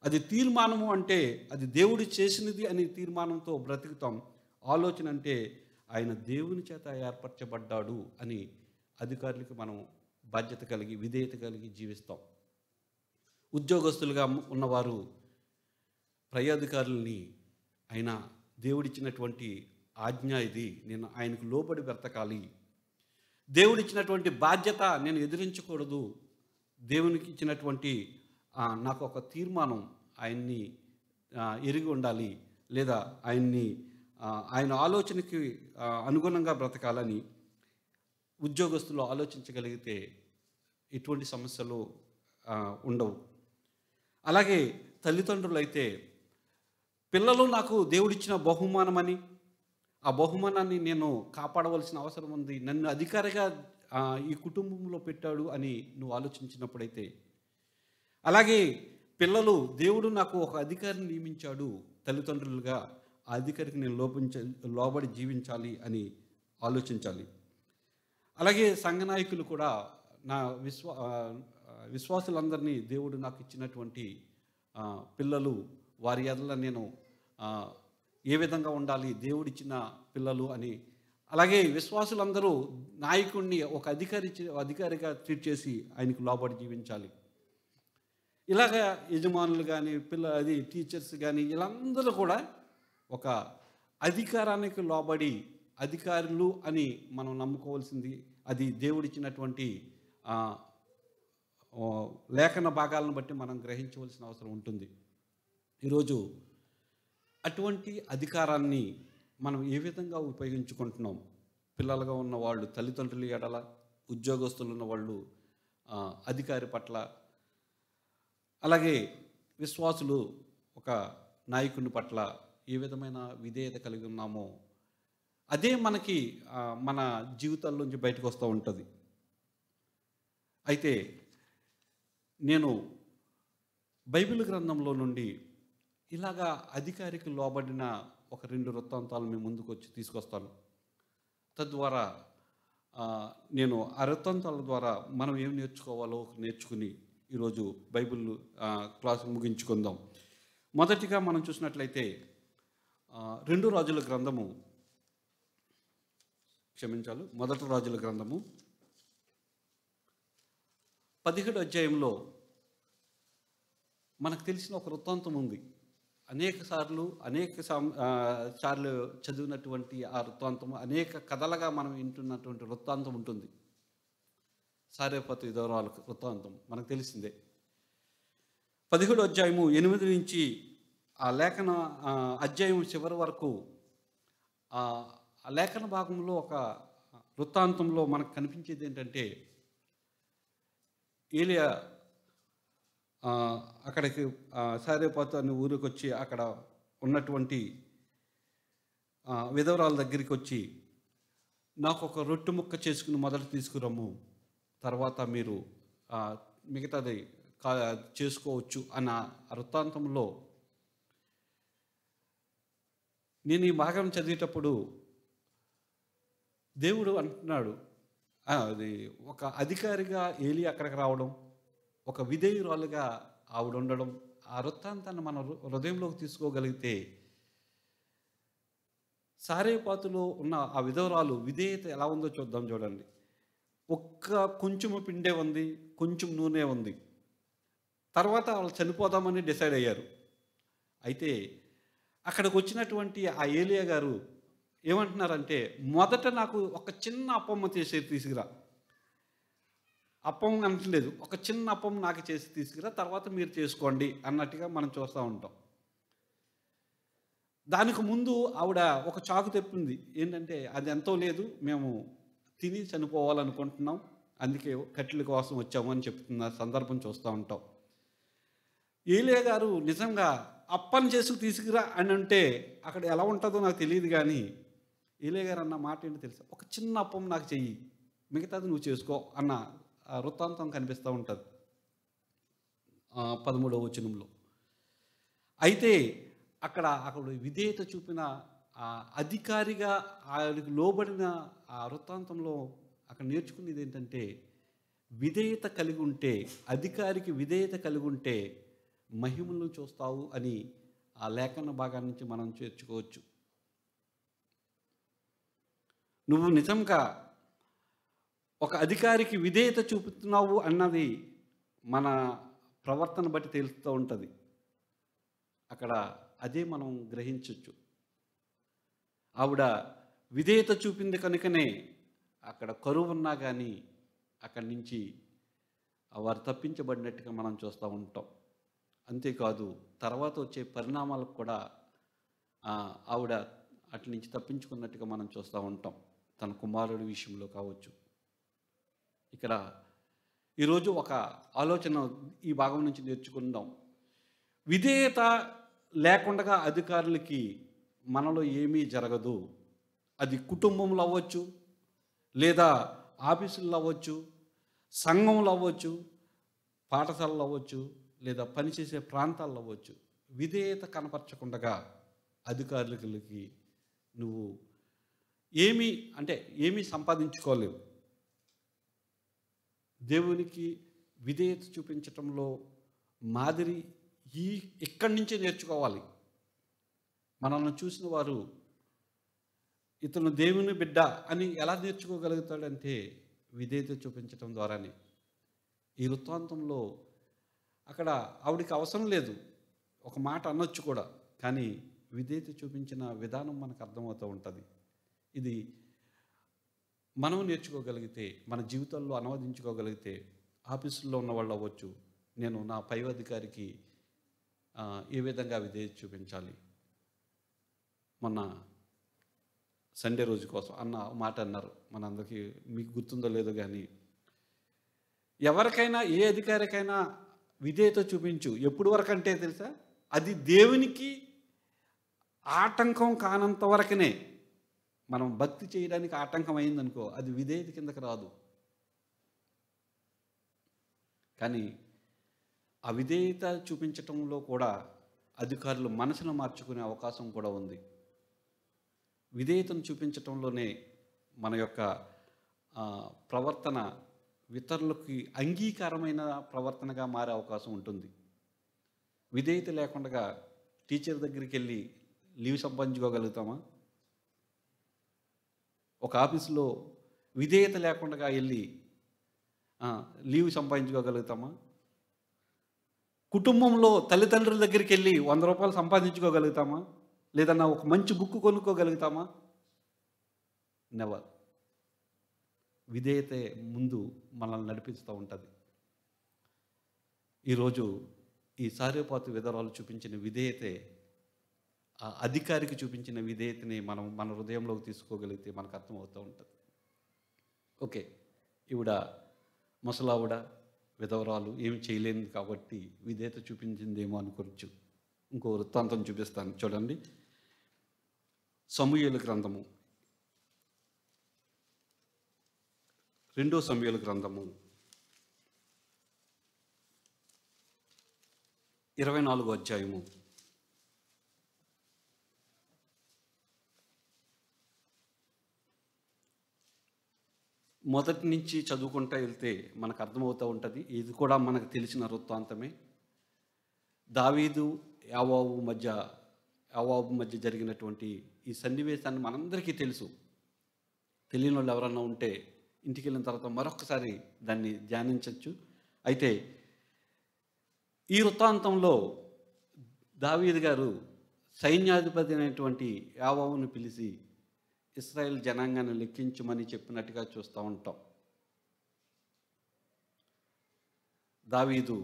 అది తీర్మానము అంటే అది దేవుడు చేసినది అని తీర్మానంతో బ్రతుకుతాం, ఆలోచన అంటే ఆయన దేవుని చేత ఏర్పరచబడ్డాడు అని అధికారులకు మనం బాధ్యత కలిగి విధేయత కలిగి జీవిస్తాం. ఉద్యోగస్తులుగా ఉన్నవారు పై అధికారులని ఆయన దేవుడిచ్చినటువంటి ఆజ్ఞ ఇది, నేను ఆయనకు లోబడి బ్రతకాలి. దేవుడిచ్చినటువంటి బాధ్యత నేను ఎదిరించకూడదు. దేవునికి ఇచ్చినటువంటి నాకు ఒక తీర్మానం, ఆయన్ని ఎరిగి ఉండాలి, లేదా ఆయన ఆలోచనకి అనుగుణంగా బ్రతకాలని ఉద్యోగస్తులు ఆలోచించగలిగితే ఎటువంటి సమస్యలు ఉండవు. అలాగే తల్లిదండ్రులు అయితే పిల్లలు నాకు దేవుడిచ్చిన బహుమానమని, ఆ బహుమానాన్ని నేను కాపాడవలసిన అవసరం ఉంది, నన్ను అధికారిగా ఈ కుటుంబంలో పెట్టాడు అని నువ్వు ఆలోచించినప్పుడైతే, అలాగే పిల్లలు దేవుడు నాకు ఒక అధికారిని నియమించాడు తల్లిదండ్రులుగా, ఆ అధికారికి నేను లోబడి జీవించాలి అని ఆలోచించాలి. అలాగే సంఘ నాయకులు కూడా నా విశ్వాసులందరినీ దేవుడు నాకు ఇచ్చినటువంటి పిల్లలు, వారి ఎడల నేను ఏ విధంగా ఉండాలి, దేవుడిచ్చిన పిల్లలు అని. అలాగే విశ్వాసులందరూ నాయకుడిని ఒక అధికారిగా ట్రీట్ చేసి ఆయనకు లోబడి జీవించాలి. ఇలాగ యజమానులు కానీ టీచర్స్ కానీ వీళ్ళందరూ కూడా ఒక అధికారానికి లోబడి అధికారులు అని మనం నమ్ముకోవాల్సింది. అది దేవుడిచ్చినటువంటి లేఖన భాగాలను బట్టి మనం గ్రహించవలసిన అవసరం ఉంటుంది. ఈరోజు అటువంటి అధికారాన్ని మనం ఏ విధంగా ఉపయోగించుకుంటున్నాం? పిల్లలుగా ఉన్నవాళ్ళు తల్లిదండ్రుల ఎడల, ఉద్యోగస్తులు ఉన్నవాళ్ళు అధికారి పట్ల, అలాగే విశ్వాసులు ఒక నాయకుని పట్ల ఏ విధమైన విధేయత కలిగి ఉన్నామో అదే మనకి మన జీవితాల్లోంచి బయటకు వస్తూ ఉంటుంది. అయితే నేను బైబిల్ గ్రంథంలో నుండి ఇలాగా అధికారికి లోబడిన ఒక 2 వృత్తాంతాలు మీ ముందుకు తీసుకొస్తాను. తద్వారా నేను ఆ వృత్తాంతాల ద్వారా మనం ఏం నేర్చుకోవాలో నేర్చుకుని ఈరోజు బైబిల్ క్లాస్ ముగించుకుందాం. మొదటిగా మనం చూసినట్లయితే 2 రాజుల గ్రంథము, మొదటి రాజుల గ్రంథము 17 అధ్యాయంలో మనకు తెలిసిన ఒక వృత్తాంతం ఉంది. అనేక సార్లు చదివినటువంటి ఆ వృత్తాంతం, అనేక కథలుగా మనం వింటున్నటువంటి వృత్తాంతం ఉంటుంది. సారేపతు విధవరాలు వృత్తాంతం మనకు తెలిసిందే. 17 అధ్యాయము 8 నుంచి ఆ లేఖన అధ్యాయం చివరి వరకు ఆ ఆ లేఖన భాగంలో ఒక వృత్తాంతంలో మనకు కనిపించేది ఏంటంటే, ఏలియా అక్కడికి సారెపాతు అనే ఊరికొచ్చి అక్కడ ఉన్నటువంటి విధవరాల దగ్గరికి వచ్చి, నాకు ఒక రొట్టె ముక్క చేసుకుని మొదట తీసుకురమ్ము, తర్వాత మీరు మిగతాది కా చేసుకోవచ్చు అన్న వృత్తాంతంలో నేను ఈ భాగం చదివేటప్పుడు దేవుడు అంటున్నాడు, అది ఒక అధికారిగా ఏలి అక్కడికి రావడం, ఒక విధేయురాలుగా ఆవిడ ఉండడం, ఆ వృత్తాంతాన్ని మన హృదయంలోకి తీసుకోగలిగితే, సారేపాతులో ఉన్న ఆ విధవరాలు విధేయత ఎలా ఉందో చూద్దాం. చూడండి, ఒక్క కొంచెము పిండే ఉంది, కొంచెం నూనె ఉంది. తర్వాత వాళ్ళు చనిపోదామని డిసైడ్ అయ్యారు. అయితే అక్కడికి వచ్చినటువంటి ఆ ఏలియా గారు ఏమంటున్నారంటే, మొదట నాకు ఒక చిన్న అప్పమ్మ తీసుకురా. అప్పం అనట్లేదు, ఒక చిన్న అప్పం నాకు చేసి తీసుకురా, తర్వాత మీరు చేసుకోండి అన్నట్టుగా మనం చూస్తూ ఉంటాం. దానికి ముందు ఆవిడ ఒక చాకు తెప్పింది. ఏంటంటే, అది ఎంతో లేదు, మేము తిని చనిపోవాలనుకుంటున్నాం, అందుకే కట్టెల కోసం వచ్చాము అని చెప్తున్న సందర్భం చూస్తూ ఉంటాం. ఏలియా గారు నిజంగా అప్పని చేసుకు తీసుకురా అని అంటే అక్కడ ఎలా ఉంటుందో నాకు తెలియదు, కానీ ఏలియా గారు అన్న మాట ఏంటో తెలుసా, ఒక చిన్న అప్పం నాకు చెయ్యి, మిగతాది నువ్వు చేసుకో అన్న వృత్తాంతం కనిపిస్తూ ఉంటుంది 13వ వచనంలో. అయితే అక్కడ విధేయత చూపిన అధికారిగా ఆయనకు లోబడిన ఆ వృత్తాంతంలో అక్కడ నేర్చుకునేది ఏంటంటే, విధేయత కలిగి ఉంటే, అధికారికి విధేయత కలిగి ఉంటే మహిమలను చూస్తావు అని ఆ లేఖన భాగాన్ని నుంచి మనం చేర్చుకోవచ్చు. నువ్వు నిజంగా ఒక అధికారికి విధేయత చూపుతున్నావు అన్నది మన ప్రవర్తన బట్టి తెలుస్తూ ఉంటుంది. అక్కడ అదే మనం గ్రహించవచ్చు. ఆవిడ విధేయత చూపింది కనుకనే అక్కడ కరువు ఉన్నా కానీ అక్కడి నుంచి వారు తప్పించబడినట్టుగా మనం చూస్తూ ఉంటాం. అంతేకాదు, తర్వాత వచ్చే పరిణామాలకు కూడా ఆవిడ అటు నుంచి తప్పించుకున్నట్టుగా మనం చూస్తూ ఉంటాం, తన కుమారుడి విషయంలో కావచ్చు. ఇక్కడ ఈరోజు ఒక ఆలోచన ఈ భాగం నుంచి నేర్చుకుందాం. విధేయత లేకుండా అధికారులకి మనలో ఏమీ జరగదు. అది కుటుంబంలో అవ్వచ్చు, లేదా ఆఫీసుల్లో అవ్వచ్చు, సంఘంలో అవ్వచ్చు, పాఠశాలలో అవ్వచ్చు, లేదా పనిచేసే ప్రాంతాల్లో అవ్వచ్చు. విధేయత కనపరచకుండా అధికారులకి నువ్వు ఏమీ సంపాదించుకోలేవు. దేవునికి విధేయత చూపించటంలో మాదిరి ఇక్కడి నుంచే నేర్చుకోవాలి. మనల్ని చూసిన వారు ఇతను దేవుని బిడ్డ అని ఎలా నేర్చుకోగలుగుతాడంటే, విధేయత చూపించటం ద్వారానే. ఈ వృత్తాంతంలో అక్కడ ఆవిడికి అవసరం లేదు, ఒక మాట అనొచ్చు కూడా, కానీ విధేయత చూపించిన విధానం మనకు అర్థమవుతూ ఉంటుంది. ఇది మనం నేర్చుకోగలిగితే, మన జీవితంలో అనువదించుకోగలిగితే, ఆఫీసుల్లో ఉన్న వాళ్ళు అవ్వచ్చు, నేను నా పై అధికారికి ఏ విధంగా విధేయత చూపించాలి. మొన్న సండే రోజు కోసం అన్న మాట అన్నారు, మనందరికీ మీకు గుర్తుందో లేదో కానీ, ఎవరికైనా ఏ అధికారికైనా విధేయత చూపించు. ఎప్పుడు వరకు అంటే తెలుసా, అది దేవునికి ఆటంకం కానంత వరకునే. మనం భక్తి చేయడానికి ఆటంకం అయిందనుకో, అది విధేయత కిందకి రాదు. కానీ ఆ విధేయత చూపించటంలో కూడా అధికారులు మనసును మార్చుకునే అవకాశం కూడా ఉంది. విధేయతను చూపించటంలోనే మన యొక్క ప్రవర్తన ఇతరులకి అంగీకారమైన ప్రవర్తనగా మారే అవకాశం ఉంటుంది. విధేయత లేకుండా టీచర్ దగ్గరికి వెళ్ళి లీవ్ సంపాదించుకోగలుగుతామా? ఒక ఆఫీసులో విధేయత లేకుండా వెళ్ళి లీవ్ సంపాదించుకోగలుగుతామా? కుటుంబంలో తల్లిదండ్రుల దగ్గరికి వెళ్ళి 100 రూపాయలు సంపాదించుకోగలుగుతామా? లేదన్నా ఒక మంచి బుక్ కొనుక్కోగలుగుతామా? నెవర్. విధేయతే ముందు మనల్ని నడిపిస్తూ ఉంటుంది. ఈరోజు ఈ సారెపాతు విధవరాలు చూపించిన విధేయతే, ఆ అధికారికి చూపించిన విధేయతని మనం మన హృదయంలోకి తీసుకోగలిగితే మనకు అర్థమవుతూ ఉంటుంది. ఓకే, ఈవిడ ముసలావిడ విధవరాలు ఏమి చేయలేనిది కాబట్టి విధేయత చూపించిందేమో అనుకోవచ్చు. ఇంకో వృత్తాంతం చూపిస్తాను చూడండి. సమూయేలు గ్రంథము, 2 సమూయేలు గ్రంథము 24వ అధ్యాయము 1 నుంచి చదువుకుంటూ వెళ్తే మనకు అర్థమవుతూ ఉంటుంది. ఇది కూడా మనకు తెలిసిన వృత్తాంతమే. దావీదు యావాబు మధ్య జరిగినటువంటి ఈ సన్నివేశాన్ని మనందరికీ తెలుసు. తెలియని వాళ్ళు ఎవరన్నా ఉంటే ఇంటికి వెళ్ళిన తర్వాత మరొకసారి దాన్ని ధ్యానించవచ్చు. అయితే ఈ వృత్తాంతంలో దావీదు గారు సైన్యాధిపతి అయినటువంటి యావాబును పిలిచి ఇశ్రాయేల్ జనాంగాన్ని లెక్కించమని చెప్పినట్టుగా చూస్తూ ఉంటాం. దావీదు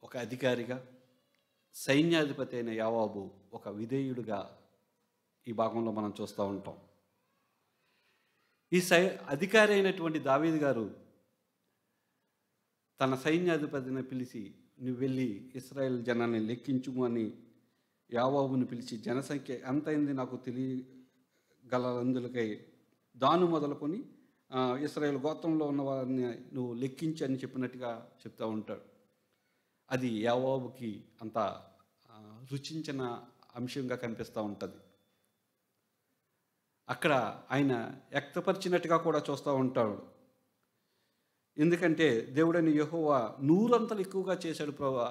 ఒక అధికారిగా, సైన్యాధిపతి అయిన యావాబు ఒక విధేయుడిగా ఈ భాగంలో మనం చూస్తూ ఉంటాం. ఈ అధికారి అయినటువంటి దావీదు గారు తన సైన్యాధిపతిని పిలిచి, నువ్వు వెళ్ళి ఇశ్రాయేల్ జనాన్ని లెక్కించుము అని యావాబుని పిలిచి, జనసంఖ్య ఎంత అయింది నాకు తెలియగలందులకై దాను మొదలుకొని ఇశ్రాయేల్ గోత్రంలో ఉన్న వారిని నువ్వు లెక్కించి అని చెప్పినట్టుగా చెప్తూ ఉంటాడు. అది యావాబుకి అంత రుచించిన అంశంగా కనిపిస్తూ ఉంటుంది. అక్కడ ఆయన వ్యక్తపరిచినట్టుగా కూడా చూస్తూ ఉంటాడు. ఎందుకంటే దేవుడైన యెహోవా 100 అంతలు ఎక్కువగా చేశాడు ప్రభువా,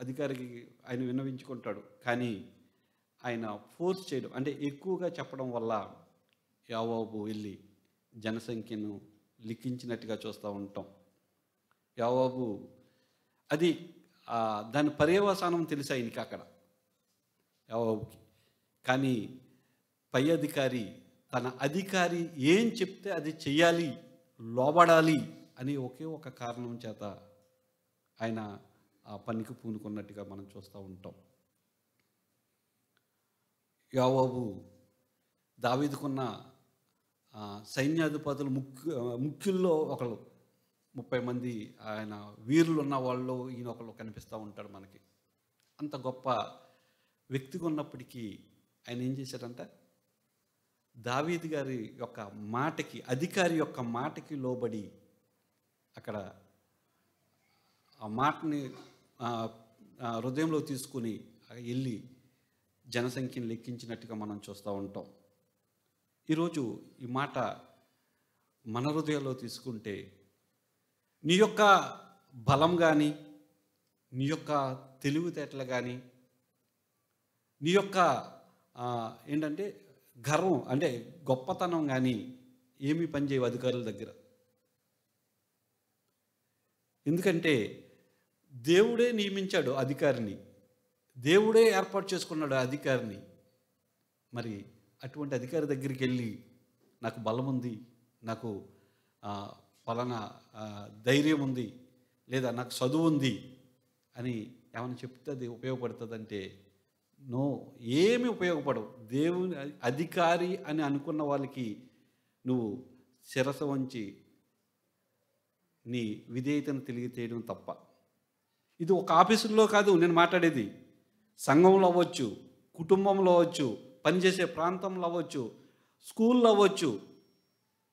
అధికారికి ఆయన విన్నవించుకుంటాడు. కానీ ఆయన ఫోర్స్ చేయడం అంటే ఎక్కువగా చెప్పడం వల్ల యావాబు వెళ్ళి జనసంఖ్యను లిఖించినట్టుగా చూస్తూ ఉంటాం. యావాబు అది దాని పర్యవసానం తెలుసు ఆయనకి అక్కడ యావాబుకి. కానీ పై అధికారి తన అధికారి ఏం చెప్తే అది చెయ్యాలి, లోబడాలి అని ఒకే ఒక కారణం చేత ఆయన ఆ పనికి పూనుకున్నట్టుగా మనం చూస్తూ ఉంటాం. యావాబు దావీదుకున్న సైన్యాధిపతులు ముఖ్యుల్లో ఒకరు, 30 మంది ఆయన వీరులు ఉన్న వాళ్ళు ఈయన ఒకళ్ళు కనిపిస్తూ ఉంటాడు మనకి. అంత గొప్ప వ్యక్తిగా ఉన్నప్పటికీ ఆయన ఏం చేశాడంటే దావీదు గారి యొక్క మాటకి, అధికారి యొక్క మాటకి లోబడి అక్కడ ఆ మాటని హృదయంలో తీసుకుని వెళ్ళి జనసంఖ్యను లెక్కించినట్టుగా మనం చూస్తూ ఉంటాం. ఈరోజు ఈ మాట మన హృదయంలో తీసుకుంటే నీ యొక్క బలం కానీ, నీ యొక్క తెలివితేటలు కానీ, నీ యొక్క ఏంటంటే గర్వం అంటే గొప్పతనం కానీ ఏమీ పనిచేయవు అధికారుల దగ్గర. ఎందుకంటే దేవుడే నియమించాడు అధికారిని, దేవుడే ఏర్పాటు చేసుకున్నాడు అధికారిని. మరి అటువంటి అధికారి దగ్గరికి వెళ్ళి నాకు బలం ఉంది, నాకు పలానా ధైర్యం ఉంది, లేదా నాకు చదువు ఉంది అని ఏమైనా చెప్తే అది ఉపయోగపడుతుందంటే నో, ఏమీ ఉపయోగపడవు. దేవుని అధికారి అని అనుకున్న వాళ్ళకి నువ్వు శిరస వంచి నీ విధేయతను తెలియచేయడం తప్ప. ఇది ఒక ఆఫీసుల్లో కాదు నేను మాట్లాడేది, సంఘంలో అవ్వచ్చు, కుటుంబంలో అవ్వచ్చు, పనిచేసే ప్రాంతంలో అవ్వచ్చు, స్కూల్లో అవ్వచ్చు.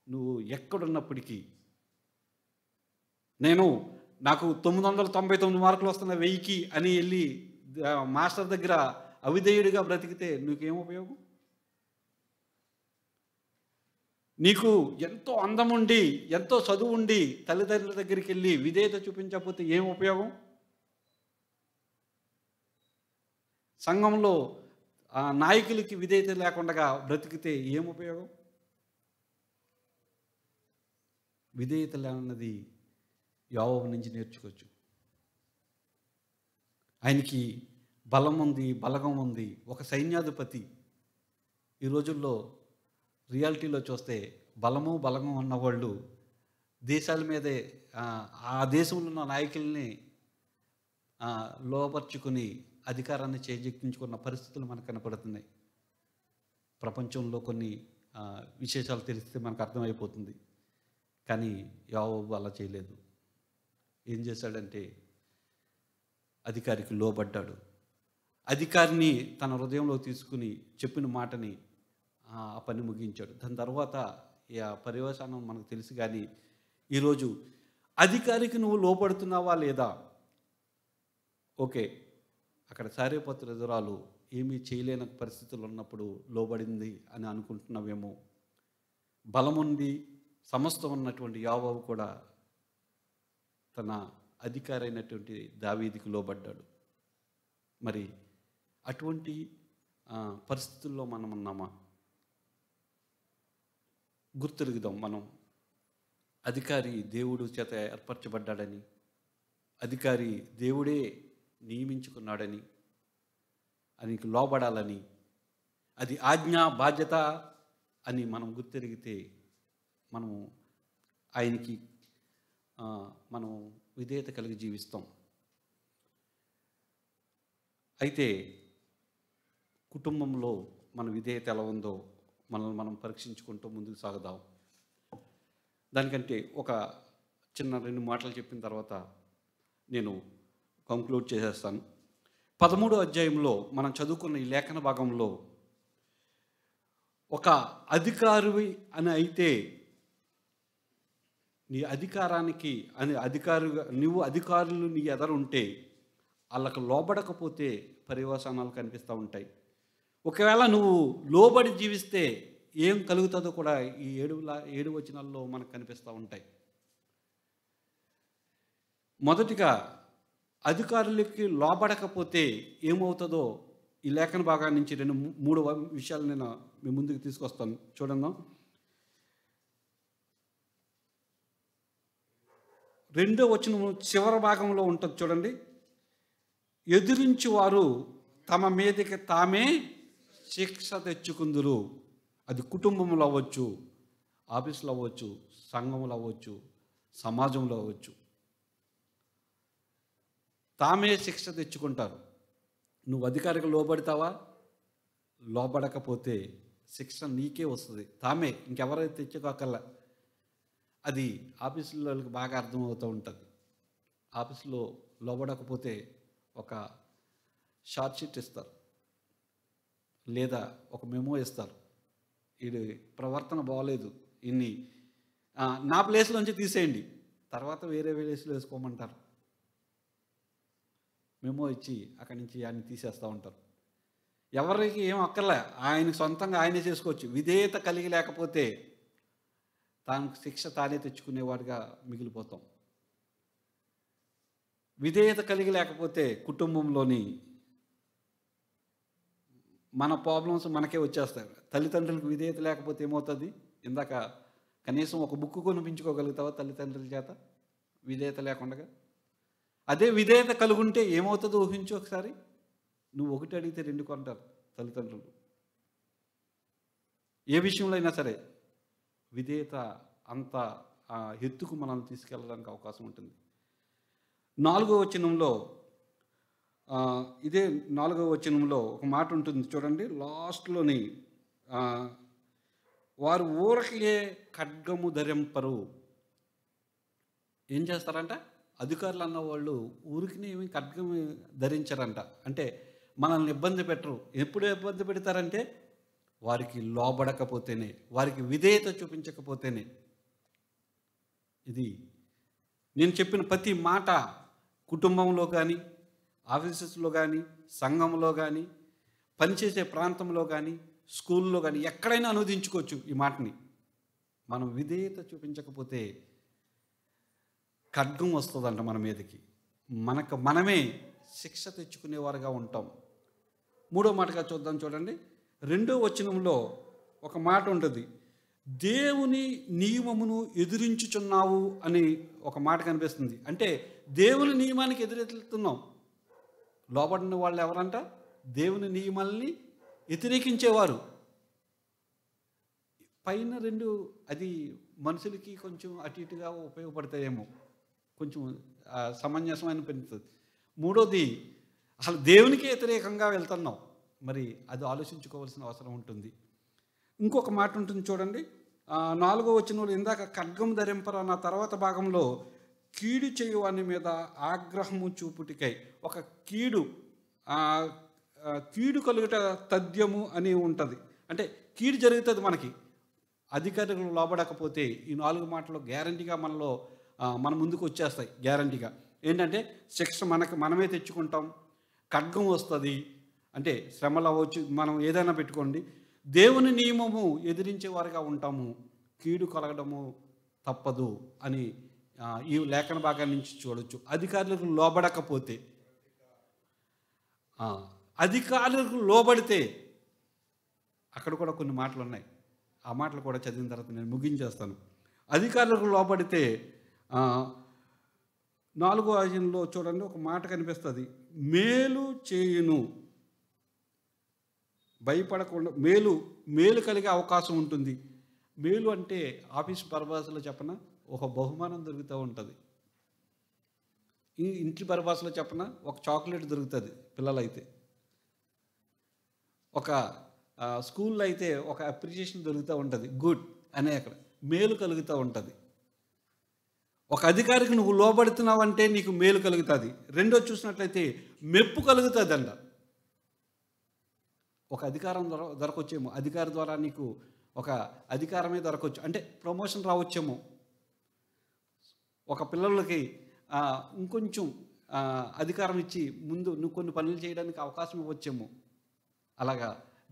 నువ్వు ఎక్కడున్నప్పటికీ నాకు 999 మార్కులు వస్తున్న 1000కి అని వెళ్ళి మాస్టర్ దగ్గర అవిధేయుడిగా బ్రతికితే నీకేం ఉపయోగం? నీకు ఎంతో అందం ఉండి, ఎంతో చదువు ఉండి తల్లిదండ్రుల దగ్గరికి వెళ్ళి విధేయత చూపించకపోతే ఏం ఉపయోగం? సంఘంలో నాయకులకి విధేయత లేకుండా బ్రతికితే ఏం ఉపయోగం? విధేయత అన్నది యావోబు నుంచి నేర్చుకోవచ్చు. ఆయనకి బలం ఉంది, బలగం ఉంది, ఒక సైన్యాధిపతి. ఈ రోజుల్లో రియాలిటీలో చూస్తే బలము బలగం ఉన్నవాళ్ళు దేశాల మీదే ఆ దేశంలో ఉన్న నాయకుల్ని లోపరుచుకుని అధికారాన్ని చేజెక్కించుకున్న పరిస్థితులు మనకు కనపడుతున్నాయి. ప్రపంచంలో కొన్ని విశేషాలు తెలిస్తే మనకు అర్థమైపోతుంది. కానీ యోవాబు అలా చేయలేదు. ఏం చేశాడంటే అధికారికి లోబడ్డాడు. అధికారిని తన హృదయంలో తీసుకుని చెప్పిన మాటని ఆ పని ముగించాడు. దాని తర్వాత ఆ పర్యవసానం మనకు తెలుసు. కానీ ఈరోజు అధికారికి నువ్వు లోపడుతున్నావా లేదా? ఓకే, అక్కడ సారేపత్ర ఎదురాలు ఏమీ చేయలేని పరిస్థితులు ఉన్నప్పుడు లోబడింది అని అనుకుంటున్నావేమో. బలముంది సమస్తం ఉన్నటువంటి యోవాబు కూడా తన అధికారి అయినటువంటి దావీదుకి లోబడ్డాడు. మరి అటువంటి పరిస్థితుల్లో మనం ఉన్నామా? గుర్తెరుగుదాం. మనం అధికారి దేవుడు చేత ఏర్పరచబడ్డాడని, అధికారి దేవుడే నియమించుకున్నాడని, ఆయనకి లోబడాలని, అది ఆజ్ఞ బాధ్యత అని మనం గుర్తెరిగితే మనము ఆయనకి మనం విధేయత కలిగి జీవిస్తాం. అయితే కుటుంబంలో మన విధేయత ఎలా ఉందో మనల్ని మనం పరీక్షించుకుంటూ ముందుకు సాగుదాం. దానికంటే ఒక చిన్న 2 మాటలు చెప్పిన తర్వాత నేను కంక్లూడ్ చేసేస్తాను. 13వ అధ్యాయంలో మనం చదువుకున్న ఈ లేఖన భాగంలో ఒక అధికారివి అని అయితే నీ అధికారానికి నువ్వు అధికారులు నీ ఎదరుంటే వాళ్ళకు లోబడకపోతే పర్యవసానాలు కనిపిస్తూ ఉంటాయి. ఒకవేళ నువ్వు లోబడి జీవిస్తే ఏం కలుగుతుందో కూడా ఈ 7 వచనాల్లో మనకు కనిపిస్తూ ఉంటాయి. మొదటిగా అధికారులకి లోబడకపోతే ఏమవుతుందో ఈ లేఖన భాగాన్ని నుంచి 2-3 విషయాలు నేను మీ ముందుకు తీసుకొస్తాను. చూడండి. 2వ వచనం చివరి భాగంలో ఉంటుంది చూడండి. ఎదిరించి వారు తమ మీదకి తామే శిక్ష తెచ్చుకుందురు. అది కుటుంబంలో అవ్వచ్చు, ఆఫీసులో అవ్వచ్చు, సంఘంలో అవ్వచ్చు, సమాజంలో అవ్వచ్చు. తామే శిక్ష తెచ్చుకుంటారు. నువ్వు అధికారికి లోబడతావా? లోబడకపోతే శిక్ష నీకే వస్తుంది. తామే, ఇంకెవరైతే తెచ్చుకోకల్లా. అది ఆఫీసులోకి బాగా అర్థమవుతూ ఉంటుంది. ఆఫీసులో లోబడకపోతే ఒక షార్ట్ షీట్ ఇస్తారు, లేదా ఒక మెమో ఇస్తారు. వీడి ప్రవర్తన బాగోలేదు, ఇన్ని నా ప్లేస్లోంచి తీసేయండి, తర్వాత వేరే ప్లేస్లో వేసుకోమంటారు. మెమో ఇచ్చి అక్కడి నుంచి ఆయన తీసేస్తూ ఉంటారు. ఎవరికి ఏం అక్కర్లే, ఆయన సొంతంగా ఆయనే చేసుకోవచ్చు. విధేయత కలిగి లేకపోతే తాను శిక్ష తానే తెచ్చుకునేవాడిగా మిగిలిపోతాం. విధేయత కలిగి లేకపోతే కుటుంబంలోని మన ప్రాబ్లమ్స్ మనకే వచ్చేస్తాయి. తల్లిదండ్రులకు విధేయత లేకపోతే ఏమవుతుంది? ఇందాక కనీసం ఒక బుక్ కొనిపించుకోగలుగుతావా తల్లిదండ్రుల చేత విధేయత లేకుండా? అదే విధేయత కలుగుంటే ఏమవుతుందో ఊహించు ఒకసారి. నువ్వు 1 అడిగితే 2 కొంటారు తల్లిదండ్రులు. ఏ విషయంలో అయినా సరే విధేయత అంత ఎత్తుకు మనల్ని తీసుకెళ్ళడానికి అవకాశం ఉంటుంది. 4వ వచనంలో ఇదే 4వ వచనంలో ఒక మాట ఉంటుంది చూడండి. లాస్ట్లోని వారు ఊరకే ఖడ్గము ధరింపరు. ఏం చేస్తారంట? అధికారులు అన్న వాళ్ళు ఊరికి ఏమి ఖడ్గం ధరించారంట. అంటే మనల్ని ఇబ్బంది పెట్టరు. ఎప్పుడు ఇబ్బంది పెడతారంటే వారికి లోబడకపోతేనే, వారికి విధేయత చూపించకపోతేనే. ఇది నేను చెప్పిన ప్రతి మాట కుటుంబంలో కానీ, ఆఫీసెస్లో కానీ, సంఘంలో కానీ, పనిచేసే ప్రాంతంలో కానీ, స్కూల్లో కానీ ఎక్కడైనా అనువదించుకోవచ్చు ఈ మాటని. మనం విధేయత చూపించకపోతే ఖడ్గం వస్తుందంట మన మీదకి. మనమే శిక్ష తెచ్చుకునేవారుగా ఉంటాం. 3వ మాటగా చూద్దాం చూడండి. 2వ వచనంలో ఒక మాట ఉంటుంది. దేవుని నియమమును ఎదిరించుచున్నావు అని ఒక మాట కనిపిస్తుంది. అంటే దేవుని నియమానికి ఎదురెళ్తున్నాం. లోబడిన వాళ్ళు ఎవరంట? దేవుని నియమాలని వ్యతిరేకించేవారు. పైన 2 అది మనుషులకి కొంచెం అటు ఇటుగా ఉపయోగపడతాయేమో, కొంచెం సమంజసమైన పెరుగుతుంది. మూడోది అసలు దేవునికి వ్యతిరేకంగా వెళ్తున్నాం. మరి అది ఆలోచించుకోవాల్సిన అవసరం ఉంటుంది. ఇంకొక మాట ఉంటుంది చూడండి. 4వ వచనంలో ఇందాక ఖడ్గం ధరింపరా అన్న తర్వాత భాగంలో కీడు చేయువాని మీద ఆగ్రహము చూపుటికై ఒక కీడు కలుగుట తథ్యము అని ఉంటుంది. అంటే కీడు జరుగుతుంది మనకి అధికారులు లోబడకపోతే. ఈ 4 మాటలు గ్యారంటీగా మన ముందుకు వచ్చేస్తాయి. గ్యారంటీగా ఏంటంటే శిక్ష మనమే తెచ్చుకుంటాం, ఖడ్గం వస్తుంది, అంటే శ్రమలు అవ్వచ్చు, మనం ఏదైనా పెట్టుకోండి. దేవుని నియమము ఎదిరించే వారిగా ఉంటాము, కీడు కలగడము తప్పదు అని ఈ లేఖన భాగాన్ని నుంచి చూడవచ్చు. అధికారులకు లోబడకపోతే, అధికారులకు లోబడితే అక్కడ కూడా కొన్ని మాటలు ఉన్నాయి. ఆ మాటలు కూడా చదివిన తర్వాత నేను ముగించేస్తాను. అధికారులకు లోబడితే 4వ అధ్యాయంలో చూడండి ఒక మాట కనిపిస్తుంది. మేలు చేయును, భయపడకుండా మేలు కలిగే అవకాశం ఉంటుంది. మేలు అంటే ఆఫీస్ పరిభాషలో చెప్పన ఒక బహుమానం దొరుకుతూ ఉంటుంది. ఈ ఇంటి పరిభాషలో చెప్పన ఒక చాక్లెట్ దొరుకుతుంది పిల్లలైతే. ఒక స్కూల్లో అయితే ఒక అప్రిషియేషన్ దొరుకుతూ ఉంటుంది, గుడ్ అనే అక్కడ మేలు కలుగుతూ ఉంటుంది. ఒక అధికారికి నువ్వు లోబడుతున్నావంటే నీకు మేలు కలుగుతుంది. రెండో చూసినట్లయితే మెప్పు కలుగుతుంది అంట. ఒక అధికారం దొరకొచ్చేమో, అధికారి ద్వారా నీకు ఒక అధికారమే దొరకవచ్చు, అంటే ప్రమోషన్ రావచ్చేమో. ఒక పిల్లలకి ఇంకొంచెం అధికారం ఇచ్చి ముందు నువ్వు కొన్ని పనులు చేయడానికి అవకాశం ఇవ్వచ్చేమో. అలాగా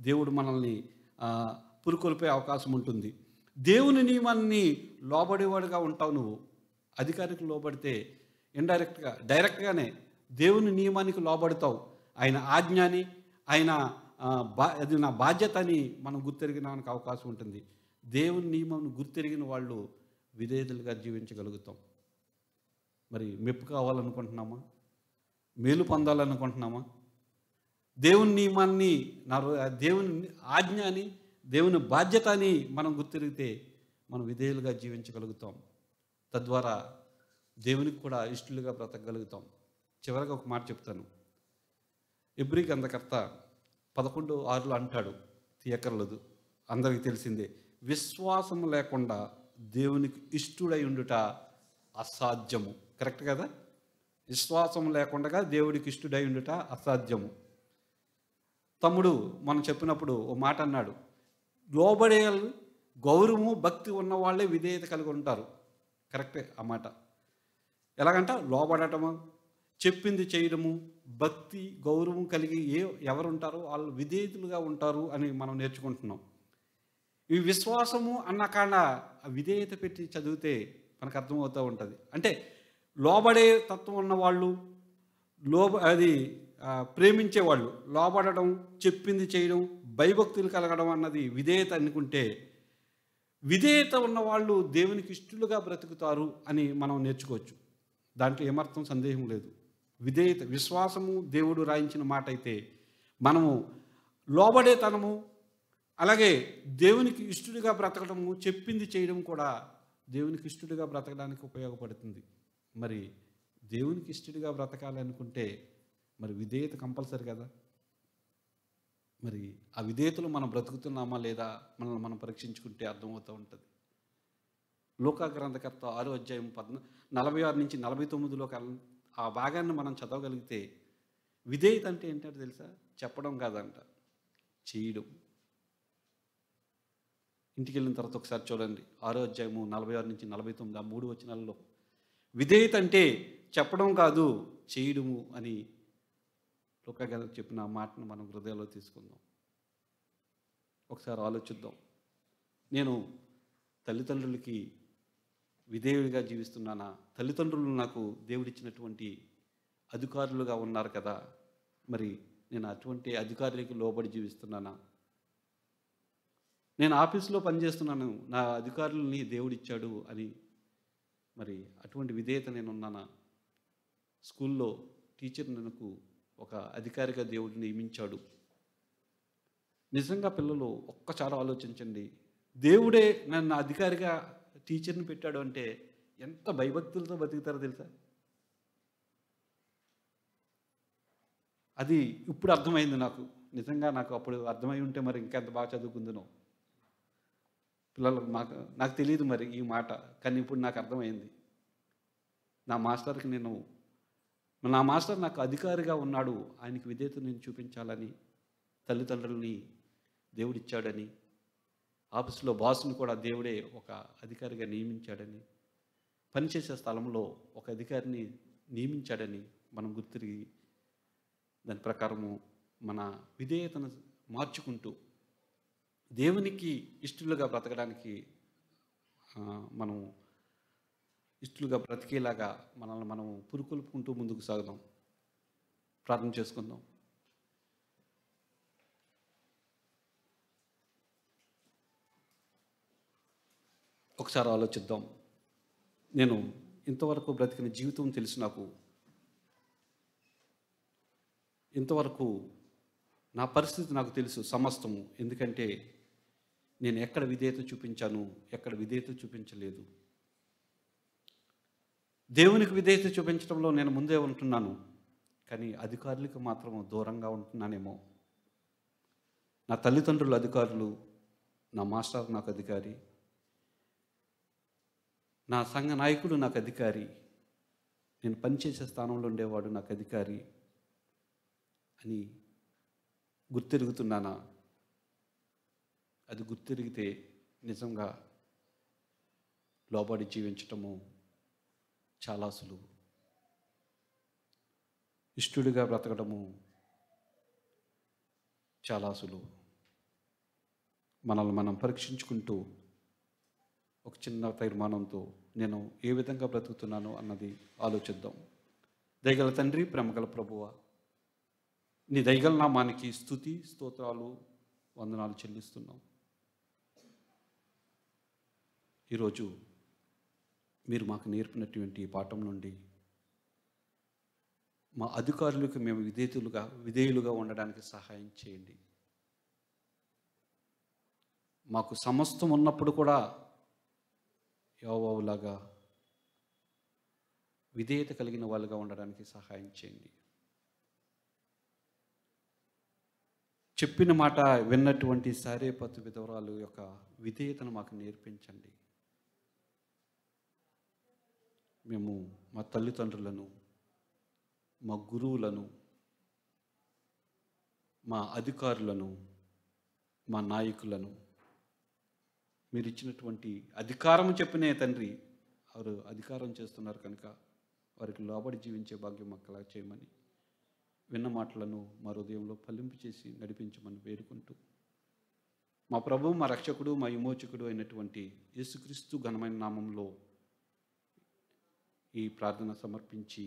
దేవుడు మనల్ని పురుకొల్పే అవకాశం ఉంటుంది. దేవుని నియమాన్ని లోబడేవాడుగా ఉంటావు నువ్వు. అధికారికి లోబడితే డైరెక్ట్గానే దేవుని నియమానికి లోబడతావు. ఆయన ఆజ్ఞని, ఆయన అది నా బాధ్యత అని మనం గుర్తెరిగినానికి అవకాశం ఉంటుంది. దేవుని నియమం గుర్తెరిగిన వాళ్ళు విధేయులుగా జీవించగలుగుతాం. మరి మెప్పు కావాలనుకుంటున్నామా? మేలు పొందాలనుకుంటున్నామా? దేవుని నియమాన్ని, దేవుని ఆజ్ఞని, దేవుని బాధ్యత అని మనం గుర్తెరిగితే మనం విధేయులుగా జీవించగలుగుతాం. తద్వారా దేవునికి కూడా ఇష్టలుగా బ్రతకగలుగుతాం. చివరిగా ఒక మాట చెప్తాను. ఎబ్రీ గ్రంథకర్త 11:6 అంటాడు, తీయకర్లేదు, అందరికీ తెలిసిందే, విశ్వాసం లేకుండా దేవునికి ఇష్టడై ఉండుట అసాధ్యము. కరెక్ట్ కదా? విశ్వాసం లేకుండా దేవుడికి ఇష్టడై ఉండుట అసాధ్యము. తమ్ముడు మనం చెప్పినప్పుడు ఓ మాట అన్నాడు, లోబడే గౌరవము భక్తి ఉన్న వాళ్ళే విధేయత కలిగి ఉంటారు. కరెక్టే ఆ మాట. ఎలాగంట లోబడటము, చెప్పింది చేయడము, భక్తి గౌరవం కలిగి ఎవరు ఉంటారో వాళ్ళు విధేయతలుగా ఉంటారు అని మనం నేర్చుకుంటున్నాం. ఈ విశ్వాసము అన్న కాడ విధేయత పెట్టి చదివితే మనకు అర్థమవుతూ ఉంటుంది. అంటే లోబడే తత్వం ఉన్నవాళ్ళు, ప్రేమించేవాళ్ళు, లోబడడం, చెప్పింది చేయడం, భయభక్తులు కలగడం అన్నది విధేయత అనుకుంటే, విధేయత ఉన్నవాళ్ళు దేవునికి ఇష్టలుగా బ్రతుకుతారు అని మనం నేర్చుకోవచ్చు. దాంట్లో ఏమర్థం సందేహం లేదు. విధేయత, విశ్వాసము దేవుడు రాయించిన మాట అయితే మనము లోబడేతనము, అలాగే దేవునికి ఇష్టడిగా బ్రతకడము, చెప్పింది చేయడం కూడా దేవునికి ఇష్టడిగా బ్రతకడానికి ఉపయోగపడుతుంది. మరి దేవునికి ఇష్టడిగా బ్రతకాలి అనుకుంటే మరి విధేయత కంపల్సరీ కదా. మరి ఆ విధేయతలు మనం బ్రతుకుతున్నామా లేదా మనల్ని మనం పరీక్షించుకుంటే అర్థమవుతూ ఉంటుంది. లూకా గ్రంథకర్త 6వ అధ్యాయం 46 నుంచి 49లో ఆ భాగాన్ని మనం చదవగలిగితే విధేయత అంటే ఏంటంటే తెలుసా? చెప్పడం కాదంట, చేయడం. ఇంటికి వెళ్ళిన తర్వాత ఒకసారి చూడండి, 6వ అధ్యాయము 46 నుంచి 49 ఆ 3 వచనాలలో విధేయత అంటే చెప్పడం కాదు, చేయడము అని లూకా గారు చెప్పిన మాటను మనం హృదయంలో తీసుకుందాం. ఒకసారి ఆలోచిద్దాం. నేను తల్లిదండ్రులకి విధేయుడిగా జీవిస్తున్నానా? తల్లిదండ్రులు నాకు దేవుడిచ్చినటువంటి అధికారులుగా ఉన్నారు కదా, మరి నేను అటువంటి అధికారులకి లోబడి జీవిస్తున్నానా? నేను ఆఫీసులో పనిచేస్తున్నాను, నా అధికారులని దేవుడిచ్చాడు అని మరి అటువంటి విధేయత నేను ఉన్నానా? స్కూల్లో టీచర్ నాకు ఒక అధికారిగా దేవుడు నియమించాడు. నిజంగా పిల్లలు ఒక్కసారి ఆలోచించండి, దేవుడే నన్ను అధికారిగా టీచర్ని పెట్టాడు అంటే ఎంత భయభక్తులతో బతుకుతారో తెలుసా? అది ఇప్పుడు అర్థమైంది నాకు. నిజంగా నాకు అప్పుడు అర్థమై ఉంటే మరి ఇంకెంత బాగా చదువుకుందునో. పిల్లలు నాకు తెలీదు మరి ఈ మాట. కానీ ఇప్పుడు నాకు అర్థమైంది. నా మాస్టర్‌కి నా మాస్టర్ నాకు అధికారిగా ఉన్నాడు. ఆయనకి విధేయత నేను చూపించాలని, తల్లిదండ్రులని దేవుడిచ్చాడని, ఆఫీస్‌లో బాస్‌ని కూడా దేవుడే ఒక అధికారిగా నియమించాడని, పనిచేసే స్థలంలో ఒక అధికారిని నియమించాడని మనం గుర్తిరిగి దాని ప్రకారము మన విధేయతను మార్చుకుంటూ దేవునికి ఇష్టలుగా బ్రతకడానికి మనం ఇష్టలుగా బ్రతికేలాగా మనల్ని మనం పురుకొల్పుకుంటూ ముందుకు సాగుదాం. ప్రార్థన చేసుకుందాం. ఒకసారి ఆలోచిద్దాం. నేను ఇంతవరకు బ్రతికిన జీవితం తెలుసు నాకు. ఇంతవరకు నా పరిస్థితి నాకు తెలుసు సమస్తము. ఎందుకంటే నేను ఎక్కడ విధేయత చూపించాను, ఎక్కడ విధేయత చూపించలేదు. దేవునికి విధేయత చూపించడంలో నేను ముందే ఉంటున్నాను, కానీ అధికారులకు మాత్రం దూరంగా ఉంటున్నానేమో. నా తల్లిదండ్రులు అధికారులు, నా మాస్టర్ నాకు అధికారి, నా సంఘ నాయకుడు నాకు అధికారి, నేను పనిచేసే స్థానంలో ఉండేవాడు నాకు అధికారి అని గుర్తెరుగుతున్నానా? అది గుర్తెరిగితే నిజంగా లోబడి జీవించటము చాలా సులువు. ఇష్టడిగా బ్రతకడము చాలా సులువు. మనల్ని మనం పరీక్షించుకుంటూ ఒక చిన్న తీర్మానంతో నేను ఏ విధంగా బ్రతుకుతున్నాను అన్నది ఆలోచిద్దాం. దయగల తండ్రి, ప్రేమగల ప్రభువా, నీ దయగల నామానికి స్తుతి స్తోత్రాలు వందనాలు చెల్లిస్తున్నాం. ఈరోజు మీరు మాకు నేర్పినటువంటి ఈ పాఠం నుండి మా అధికారులకు మేము విధేయులుగా ఉండడానికి సహాయం చేయండి. మాకు సమస్తం ఉన్నప్పుడు కూడా యోవాబులాగా విధేయత కలిగిన వాళ్ళుగా ఉండడానికి సహాయం చేయండి. చెప్పిన మాట విన్నటువంటి సారేపతు విధవరాలు యొక్క విధేయతను మాకు నేర్పించండి. మేము మా తల్లిదండ్రులను, మా గురువులను, మా అధికారులను, మా నాయకులను, మీరు ఇచ్చినటువంటి అధికారం చెప్పినే తండ్రి, వారు అధికారం చేస్తున్నారు కనుక వారికి లోబడి జీవించే భాగ్యం మాకు చేయమని విన్న మాటలను మా హృదయంలో ఫలింపు చేసి నడిపించమని వేడుకుంటూ, మా ప్రభువు, మా రక్షకుడు, మా విమోచకుడు అయినటువంటి యేసుక్రీస్తు ఘనమైన నామంలో ఈ ప్రార్థన సమర్పించి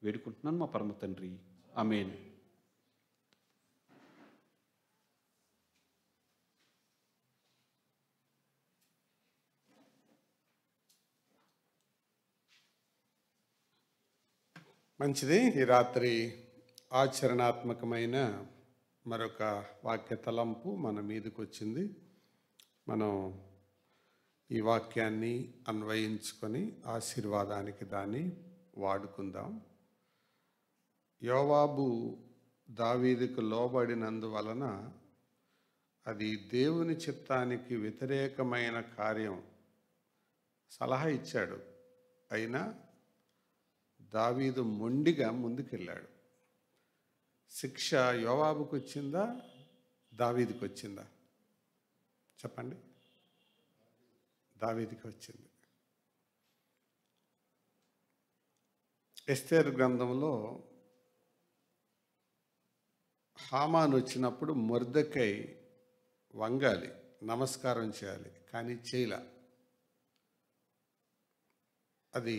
వేడుకుంటున్నాను మా పరమ తండ్రి. ఆమేన్. మంచిది. ఈ రాత్రి ఆచరణాత్మకమైన మరొక వాక్య తలంపు మన మీదకి వచ్చింది. మనం ఈ వాక్యాన్ని అన్వయించుకొని ఆశీర్వాదానికి దాన్ని వాడుకుందాం. యోవాబు దావీదుకు లోబడినందువలన అది దేవుని చిత్తానికి వ్యతిరేకమైన కార్యం. సలహా ఇచ్చాడు, అయినా దావీదు మొండిగా ముందుకెళ్ళాడు. శిక్ష యోవాబుకు వచ్చిందా, దావీదుకు వచ్చిందా? చెప్పండి. దావీదుకి వచ్చింది. ఎస్తేరు గ్రంథంలో హామాను వచ్చినప్పుడు మొర్దెకై వంగాలి, నమస్కారం చేయాలి, కానీ చేయలే. అది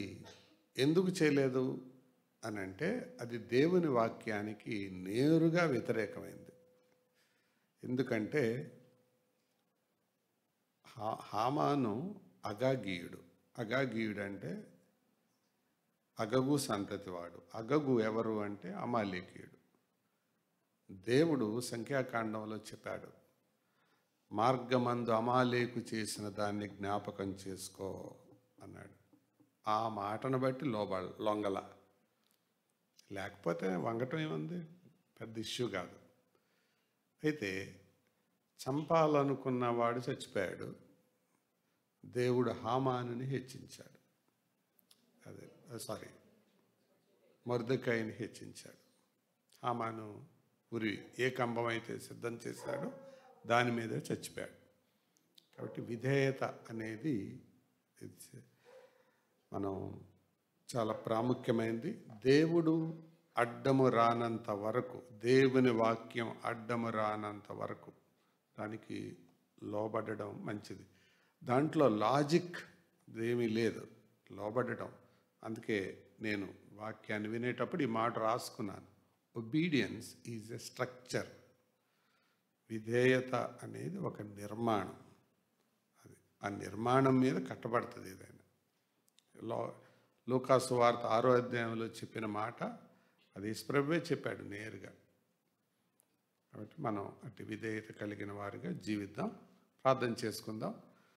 ఎందుకు చేయలేదు అని అంటే, అది దేవుని వాక్యానికి నేరుగా వ్యతిరేకమైంది. ఎందుకంటే హామాను అగాగీయుడు. అగాగీయుడు అంటే అగగు సంతతివాడు. అగగు ఎవరు అంటే అమాలేకీయుడు. దేవుడు సంఖ్యాకాండంలో చెప్పాడు, మార్గమందు అమాలేకు చేసిన దాన్ని జ్ఞాపకం చేసుకో అన్నాడు. ఆ మాటను బట్టి లొంగల. లేకపోతే వంగటం ఏముంది? పెద్ద ఇష్యూ కాదు. అయితే చంపాలనుకున్నవాడు చచ్చిపోయాడు. దేవుడు హామానుని హెచ్చించాడు. మొర్దెకాయిని హెచ్చించాడు. హామాను ఉరి ఏ కంబం అయితే సిద్ధం చేశాడో దాని మీదే చచ్చిపోయాడు. కాబట్టి విధేయత అనేది మనం చాలా ప్రాముఖ్యమైనది. దేవుడు అడ్డము రానంత వరకు, దేవుని వాక్యం అడ్డము రానంత వరకు దానికి లోబడడం మంచిది. దాంట్లో లాజిక్ ఏమీ లేదు, లోబడడం. అందుకే నేను వాక్యాన్ని వినేటప్పుడు ఈ మాట రాసుకున్నాను. Obedience is a structure. విధేయత అనేది ఒక నిర్మాణం. అది ఆ నిర్మాణం మీద కట్టబడుతుంది ఏదైనా. లూకాసు వార్త 6వ అధ్యాయంలో చెప్పిన మాట అది యేసుప్రభువే చెప్పాడు నేరుగా. కాబట్టి మనం అటు విధేయత కలిగిన వారిగా జీవిద్దాం. ప్రార్థన చేసుకుందాం.